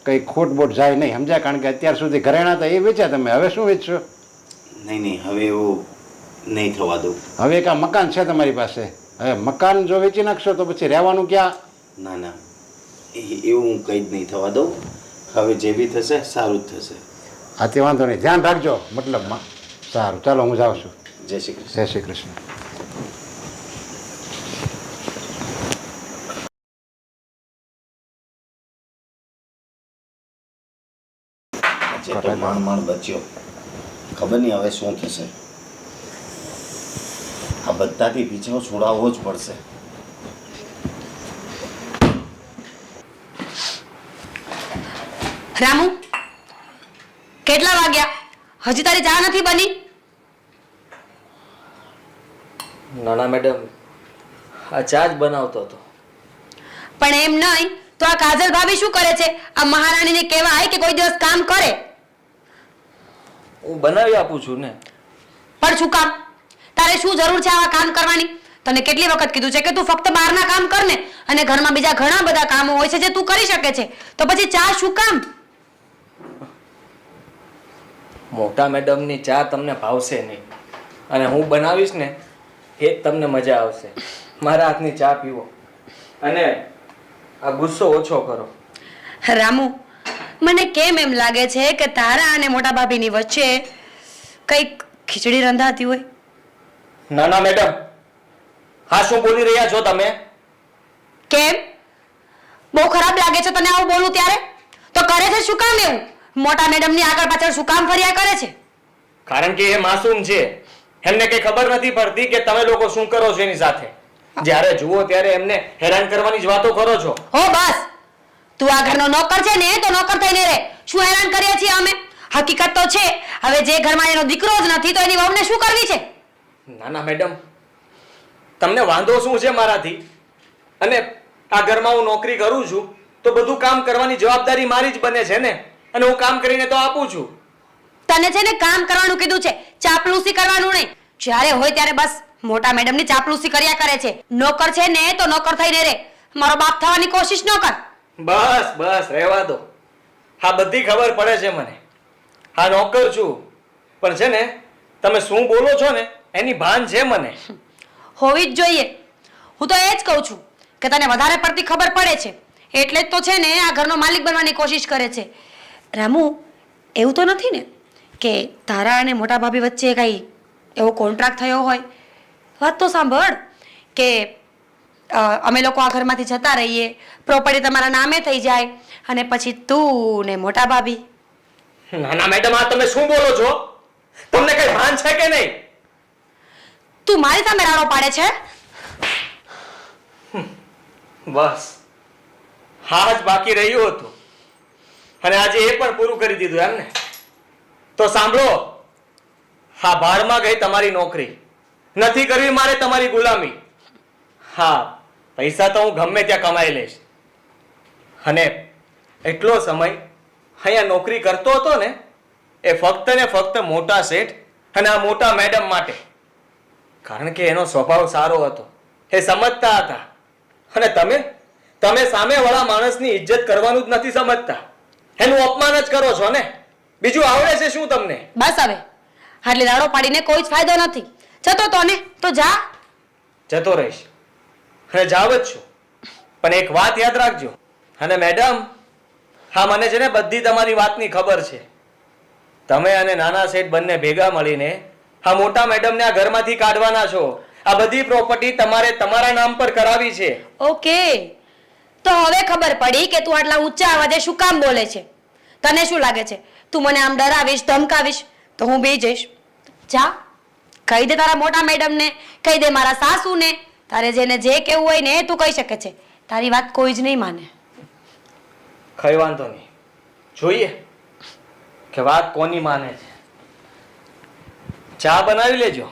કંઈ ખોટ બોટ જાય નહીં, સમજ્યા? કારણ કે અત્યાર સુધી ઘરેણાં હતા એ વેચ્યા તમે, હવે શું વેચશો? નહીં, હવે એવું નહીં થવા દઉં. હવે એક આ મકાન છે તમારી પાસે, હવે મકાન જો વેચી નાખશો તો પછી રહેવાનું ક્યાં? ના ના, એવું હું કંઈ જ નહીં થવા દઉં. હવે જે બી થશે સારું જ થશે. હા તે વાંધો નહીં, ધ્યાન રાખજો મતલબમાં. સારું, ચાલો હું જાઉં છું. જય શ્રી કૃષ્ણ. જય શ્રી કૃષ્ણ. આજે તો માંડ બચ્યો. ખબર નહીં હવે શું થશે. આ બધાથી પીછો છોડાવવો જ પડશે. રામુ, કેટલા વાગ્યા? હજી તારી ચા નથી બની? નાના મેડમ, આ ચા જ બનાવતો હતો. પણ એમ નહીં તો આ કાજલ ભાભી શું કરે છે? આ મહારાણીને કહેવાય કે કોઈ દિવસ કામ કરે. હું બનાવી આપું છું ને. પણ શું કામ? તારે શું જરૂર છે આવા કામ કરવાની? તને કેટલી વખત કીધું છે કે તું ફક્ત બહારના કામ કર ને, અને ઘરમાં બીજા ઘણા બધા કામો હોય છે જે તું કરી શકે છે, તો પછી ચા શું કામ? મોટા મેડમની ચા તમને ભાવશે નહીં, અને હું બનાવીશ ને એ જ તમને મજા આવશે. મારા હાથની ચા પીવો અને આ ગુસ્સો ઓછો કરો. રામુ, મને કેમ એમ લાગે છે કે તારા અને મોટા ભાભીની વચ્ચે કંઈક ખીચડી રંધાતી હોય. નાના મેડમ, હા શું બોલી રહ્યા છો તમે? કેમ? બહુ ખરાબ લાગે છે તને આવું બોલું ત્યારે? તો કરે છે શું કામ એવું? મોટા મેડમની આગળ પાછળ શું કામ ફર્યા કરે છે? કારણ કે એ માસૂમ છે, એમને કઈ ખબર નથી પડતી કે તમે લોકો શું કરો છો એની સાથે. જ્યારે જુઓ ત્યારે એમને હેરાન કરવાની જ વાતો કરો છો. હો બસ, તું આ ઘરનો નોકર છે ને તો નોકર થઈને રહે. શું હેરાન કરીએ છીએ અમે? હકીકત તો છે હવે જે ઘરમાં એનો દીકરો જ નથી તો એની વહુને શું કરવી છે? નાના મેડમ, તમને વાંધો શું છે મારાથી? અને આ ઘરમાં હું નોકરી કરું છું તો બધું કામ કરવાની જવાબદારી મારી જ બને છે ને, અને હું કામ કરીને તો આપું છું. તને છે ને કામ કરવાનું કીધું છે, ચાપલુસી કરવાનું નહીં. જ્યારે હોય ત્યારે બસ મોટા મેડમની ચાપલુસી કર્યા કરે છે. નોકર છે ને તો નોકર થઈને રહે, મારો બાપ થવાની કોશિશ ન કર. બસ બસ રહેવા દો. હા બધી ખબર પડે છે મને. હા નોકર છું, પણ છે ને તમે શું બોલો છો ને એની ભાન છે મને. હોવી જ જોઈએ. હું તો એ જ કહું છું કે તને વધારે પડતી ખબર પડે છે એટલે જ તો છે ને આ ઘરનો માલિક બનવાની કોશિશ કરે છે. રામુ, એવું તો નથી ને કે તારા અને મોટા ભાભી વચ્ચે કઈ એવો કોન્ટ્રાક્ટ થયો હોય? વાત તો સાંભળ કે અમે લોકો આ ઘરમાંથી જતા રહીએ, પ્રોપર્ટી તમારા નામે થઈ જાય, અને પછી તું ને મોટા ભાભી. નાના મેડમ, આ તમે શું બોલો છો? તમને કઈ ભાન છે કે નહીં? તું મારી સામે રાડો પાડે છે? બસ હા જ બાકી રહ્યું હતું, અને આજે એ પણ પૂરું કરી દીધું એમને? તો સાંભળો, હા ભાડમાં ગઈ તમારી નોકરી. નથી કરવી મારે તમારી ગુલામી. હા પૈસા તો હું ગમે ત્યાં કમાઈ લઈશ, અને એટલો સમય અહીંયા નોકરી કરતો હતો ને એ ફક્ત ને ફક્ત મોટા શેઠ અને આ મોટા મેડમ માટે. કારણ કે એનો સ્વભાવ સારો હતો, એ સમજતા હતા. અને તમે સામેવાળા માણસની ઇજ્જત કરવાનું જ નથી સમજતા, એનું અપમાન જ કરો છો ને. બીજું આવડે છે શું તમને? બસ હવે આટલી રાડો પાડીને કોઈ જ ફાયદો નથી. જતો તો ને તો જા. જતો રહીશ અને જાવ જ છું, પણ એક વાત યાદ રાખજો. અને મેડમ, હા મને છે ને બધી તમારી વાતની ખબર છે. તમે અને નાના શેઠ બંને ભેગા મળીને આ મોટા મેડમને આ ઘરમાંથી કાઢવાના છો. આ બધી પ્રોપર્ટી તમારે તમારા નામ પર કરાવી છે. ઓકે, તો હવે ખબર પડી કે તું આટલા ઊંચા અવાજે શું કામ બોલે છે. તને શું લાગે છે તું મને આમ ડરાવીશ, ધમકાવીશ તો હું બેસી જઈશ? જા, કહી દે તારા મોટા મેડમને, કહી દે મારા સાસુને. તારે જેને જે કહેવું હોય ને તું કહી શકે છે. તારી વાત કોઈ જ નહીં માને. કઈ વાંધો નહીં, જોઈએ કે વાત કોની માને છે. ચા બનાવી લેજો.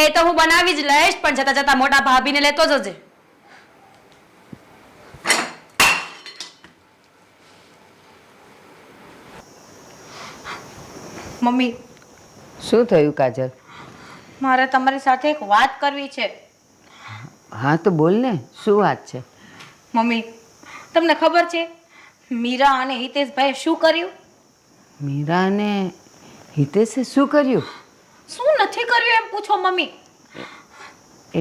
એ તો હું બનાવી જ લઈશ, પણ જતા જતા મોટા ભાભીને લેતો જજે. મમ્મી, શું થયું કાજલ? મારે તમારી સાથે એક વાત કરવી છે. હા તો બોલ ને, શું વાત છે? મમ્મી, તમને ખબર છે મીરા અને હિતેશભાઈએ શું કર્યું? મીરા અને હિતેશે શું કર્યું? શું નથી કર્યું એમ પૂછો મમ્મી.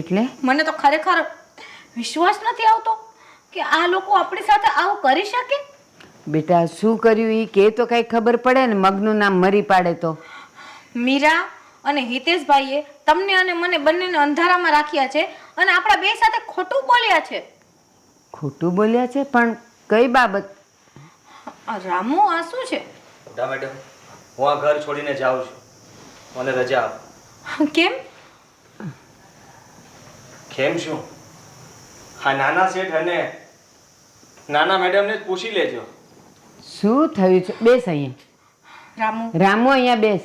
એટલે મને તો ખરેખર વિશ્વાસ નથી આવતો કે આ લોકો આપણી સાથે આવું કરી શકે. બેટા શું કર્યું એ કે તો કઈ ખબર પડે ને. મગનું નામ મરી પાડે તો. મીરા અને હિતેશભાઈએ તમને અને મને બંનેને અંધારામાં રાખ્યા છે અને આપણા બે સાથે ખોટું બોલ્યા છે. ખોટું બોલ્યા છે? પણ કઈ બાબત? રામુ, આ શું છે? મોટા મેડમ, હું આ ઘર છોડીને જાઉં છું. મને રજા આપો. કેમ? કેમ શું? હા, નાના શેઠ અને નાના મેડમને જ પૂછી લેજો. શું થયું છે? બેસ અહીંયા. રામુ, રામો અહીંયા બેસ.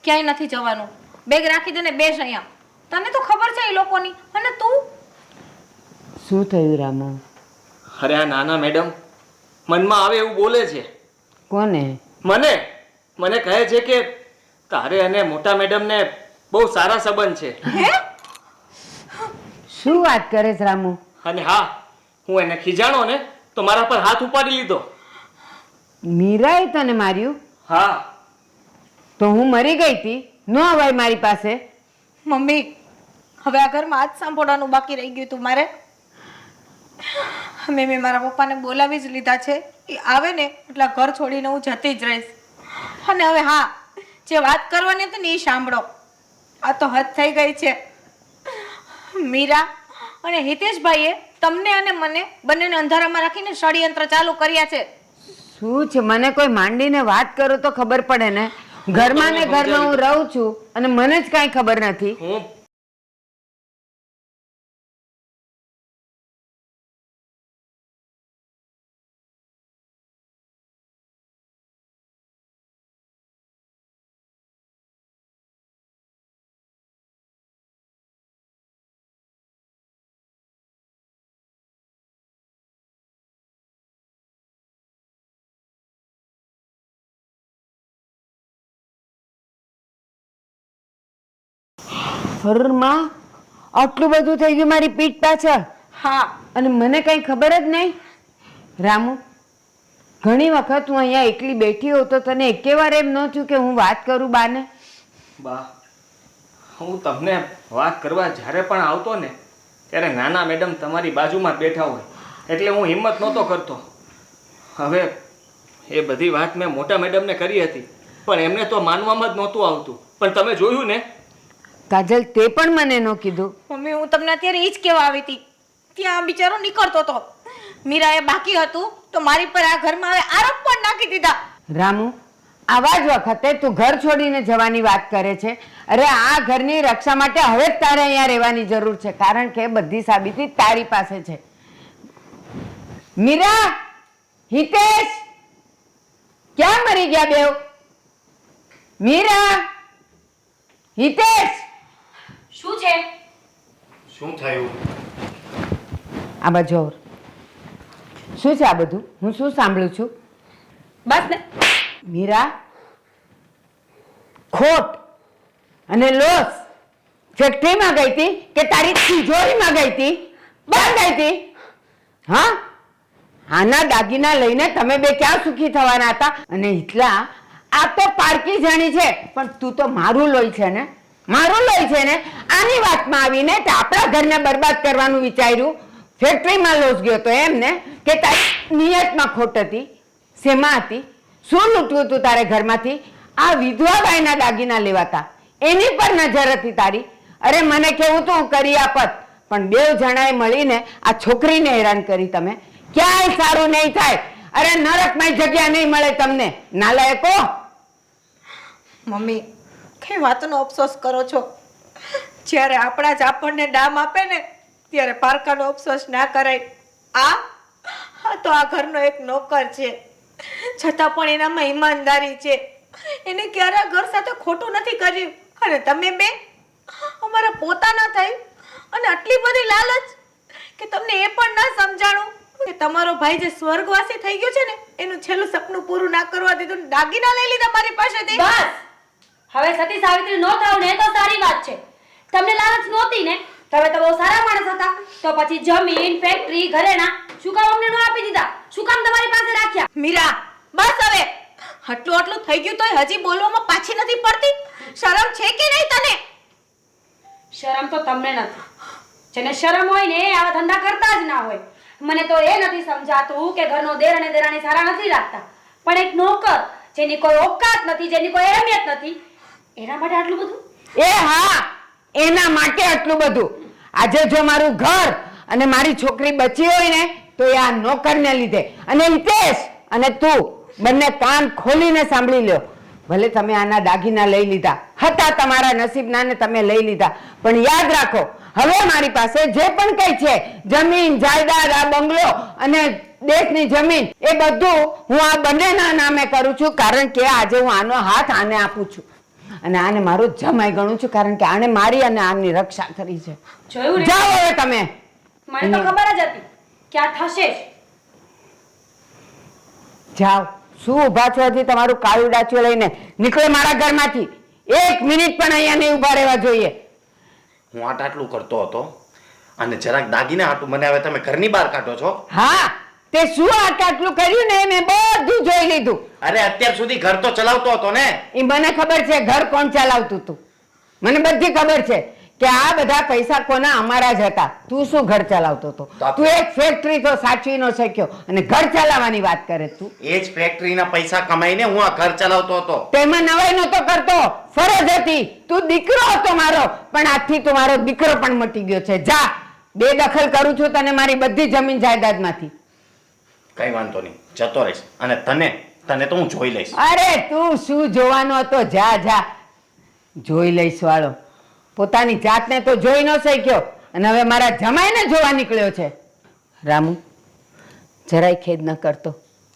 ક્યાંય નથી જવાનું. બેગ રાખી દે ને બેસ અહીંયા. તને તો ખબર છે એ લોકોની. અને તું? શું થયું રામો? અરે આ નાના મેડમ મનમાં આવે એવું બોલે છે. કોને? મને કહે છે કે તારે અને મોટા મેડમને બહુ સારા સંબંધ છે. હે? શું વાત કરે છે રામુ? અને હા, હું એને ખીજાણો ને તો મારા પર હાથ ઉપાડી લીધો. મીરાએ તને માર્યું? હા. તો હું મરી ગઈ હતી? ન અવાય મારી પાસે. મમ્મી, હવે આ ઘરમાં આજ સાંભળવાનું બાકી રહી ગયું તું મારે. મેં મારા પપ્પાને બોલાવી જ લીધા છે. એ આવે ને એટલે ઘર છોડીને હું જતી જ રહીશ. અને હવે હા, જે વાત કરવાની હતી ને એ સાંભળો. આ તો હદ થઈ ગઈ છે. મીરા અને હિતેશભાઈએ તમને અને મને બંનેને અંધારામાં રાખીને ષડયંત્ર ચાલુ કર્યા છે. શું છે? મને કોઈ માંડીને વાત કરો તો ખબર પડે ને. ઘરમાં ને ઘરમાં હું રહું છું અને મને જ કાંઈ ખબર નથી. હું માં આટલું બધું થઈ ગયું મારી પીઠ પાછળ. હા, અને મને કઈ ખબર જ નહીં. રામુ, ઘણી વખત હું અહીંયા એકલી બેઠી હોઉં તો તને એકે વાર એમ ન થયું કે હું વાત કરું બાને? બા, હું તમને વાત કરવા જ્યારે પણ આવતો ને ત્યારે નાના મેડમ તમારી બાજુમાં બેઠા હોય એટલે હું હિંમત નહોતો કરતો. હવે એ બધી વાત મેં મોટા મેડમને કરી હતી પણ એમને તો માનવામાં જ નહોતું આવતું. પણ તમે જોયું ને કાજલ, તે પણ મને ન કીધું. મમ્મી, હું તમને અત્યારે એ જ કહેવા આવી હતી. ત્યાં બિચારો નીકળતો હતો. મીરાએ બાકી હતું તો મારી પર આ ઘરમાં હવે આરોપ પણ નાખી દીધા. રામુ, આવા જ વખતે તું ઘર છોડીને જવાની વાત કરે છે. અરે આ ઘરની રક્ષા માટે હવે જ તારે અહીંયા રહેવાની જરૂર છે, કારણ કે બધી સાબિતી તારી પાસે છે. મીરા, હિતેશ, ક્યાં મરી ગયા બેવ? મીરા, હિતેશ, શું છે? શું થયું? આ બાજુ આવો. શું છે આ બધું? હું શું સાંભળું છું? બસ ને. મીરા, ખોટ અને લોસ ફેક્ટરીમાં ગઈ હતી કે તારી તિજોરીમાં ગઈ હતી? બંધ ગઈ હતી? હા, આના દાગીના લઈને તમે બે ક્યાં સુખી થવાના હતા? અને એટલા આ તો પારકી જાણી છે, પણ તું તો મારું લોહી છે ને, મારું લોહી છે ને. આની વાતમાં આવીને તે આપણા ઘરને બરબાદ કરવાનું વિચાર્યું. ફેક્ટરીમાં લોસ ગયો તો એમ ને કે તારી નિયતમાં ખોટ હતી? શેમાં હતી? શું લૂંટવું તું તારે ઘરમાંથી? આ વિધવા બાઈના દાગીના લેવાતા એની પર નજર હતી તારી? અરે મને કેવું તું હું કરી આપત, પણ બેવ જણાએ મળીને આ છોકરીને હેરાન કરી તમે. ક્યાંય સારું નહીં થાય. અરે નરકમાં જગ્યા નહીં મળે તમને નાલાયકો. મમ્મી કઈ વાતનો અફસોસ કરો છો? જ્યારે આપણા જ આપણને ડામ આપે ને ત્યારે પારકાનો અફસોસ ના કરાય. આ તો આ ઘરનો એક નોકર છે, છતાં પણ એનામાં ઈમાનદારી છે. એને ક્યારે ઘર સાથે ખોટું નથી કર્યું. અને તમે બે અમારા પોતાના થઈ અને આટલી બધી લાલચ કે તમને એ પણ ના સમજાણું કે તમારો ભાઈ જે સ્વર્ગવાસી થઈ ગયો છે ને એનું છેલ્લું સપનું પૂરું ના કરવા દીધું, દાગીના લઈ લીધા મારી પાસેથી. બસ હવે સતી સાવિત્રી નો થાવ ને તો સારી વાત છે. તમને લાલચ નહોતી ને, તમે તો બહુ સારા માણસ હતા, તો પછી જમીન, ફેક્ટરી, ઘરેણા શું કામ અમને નો આપી દીધા? શું કામ તમારી પાસે રાખ્યા? મીરા બસ હવે, આટલું થઈ ગયું તોય હજી બોલવામાં પાછી નથી પડતી. શરમ છે કે નહીં તને? શરમ તો તમને નથી. જેને શરમ હોય ને આવા ધંધા કરતા જ ના હોય. મને તો એ નથી સમજાતું કે ઘરનો દેર અને દેરાણી સારા નથી રાખતા, પણ એક નોકર જેની કોઈ ઓકાત નથી, જેની કોઈ અહેમિયત નથી, એના માટે આટલું બધું? એ હા, એના માટે આટલું બધું. આજે જો મારું ઘર અને મારી છોકરી બચી હોય ને તો એ આ નોકરને લીધે. અને હિતેશ અને તું બંને કાન ખોલીને સાંભળી લ્યો. ભલે તમે આના દાગીના લઈ લીધા હતા, તમારા નસીબના ને તમે લઈ લીધા, પણ યાદ રાખો હવે મારી પાસે જે પણ કઈ છે જમીન જાયદાદ, આ બંગલો અને દેશની જમીન, એ બધું હું આ બંનેના નામે કરું છું. કારણ કે આજે હું આનો હાથ આને આપું છું અને આને મારો જમાઈ ગણું છું, કારણ કે આને મારી અને આની રક્ષા કરી છે. જોયું ને? જાઓ હવે તમે. મને તો ખબર જ હતી કે આ થશે જ. જાઓ. શું ઊભા છો હજી? તમારું કાળું ડાચું લઈને નીકળો મારા ઘરમાંથી. 1 મિનિટ પણ અહીંયા નહીં ઊભા રહેવા જોઈએ. હું આટલું કરતો હતો અને જરાક દાગીના હાટું મને હવે તમે ઘરની બહાર કાઢો છો. હા, તે શું આટલું કર્યું ને મેં બધું જોઈ લીધું. અરે અત્યાર સુધી ઘર તો ચલાવતો હતો ને. એ મને ખબર છે ઘર કોણ ચલાવતું હતું. મને બધી ખબર છે કે આ બધા પૈસા કોના? અમારા જ હતા. તું શું ઘર ચલાવતો હતો? તું એક ફેક્ટરી તો સાચવી ન શક્યો અને ઘર ચલાવવાની વાત કરે તું. એ જ ફેક્ટરીના પૈસા કમાઈને હું આ ઘર ચલાવતો હતો. તેમાં નવાઈ નહોતો કરતો, ફરજ હતી. તું દીકરો હતો મારો, પણ આજથી તું મારો દીકરો પણ મટી ગયો છે. જા, બેદખલ કરું છું તને મારી બધી જમીન જાયદાદમાંથી. કઈ વાંધો નહીં, જતો રહીશ. અને તને તો હું જોઈ લઈશ. અરે તું શું જોવાનો હતો? જા જા, જોઈ લઈશ વાળો. પોતાની જાતને તો જોઈ ન શક્યો અને હવે મારા જમાઈને જોવા નીકળ્યો છે. રામુ, જરાય ખેદ ન કરતો.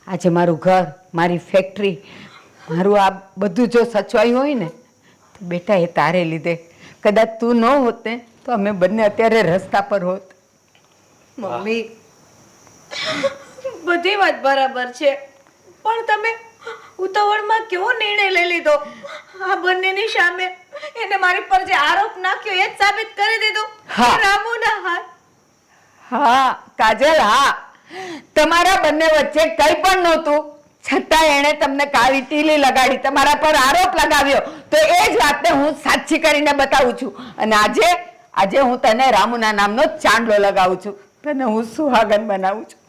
આજે મારું ઘર, મારી ફેક્ટરી, મારું આ બધું જો સચવાયું હોય ને તો બેટા એ તારે લીધે. કદાચ તું ન હોત ને તો અમે બંને અત્યારે રસ્તા પર હોત. મમ્મી બધી વાત બરાબર છે, પણ તમે ઉતાવળમાં કેવો નિર્ણય લઈ લીધો? આ બંનેની સામે એને મારી પર જે આરોપ નાખ્યો એ જ સાબિત કરી દીધું હા. રામુના હાથ. હા કાજલ, હા, તમારા બંને વચ્ચે કંઈ પણ નહોતું, છતાં એણે તમને કાળી ટીલી લગાડી, તમારા પર આરોપ લગાવ્યો. તો એ જ વાતને હું સાચી કરીને બતાવું છું અને આજે હું તને રામુના નામનો ચાંદલો લગાવું છું, તને હું સુહાગન બનાવું છું.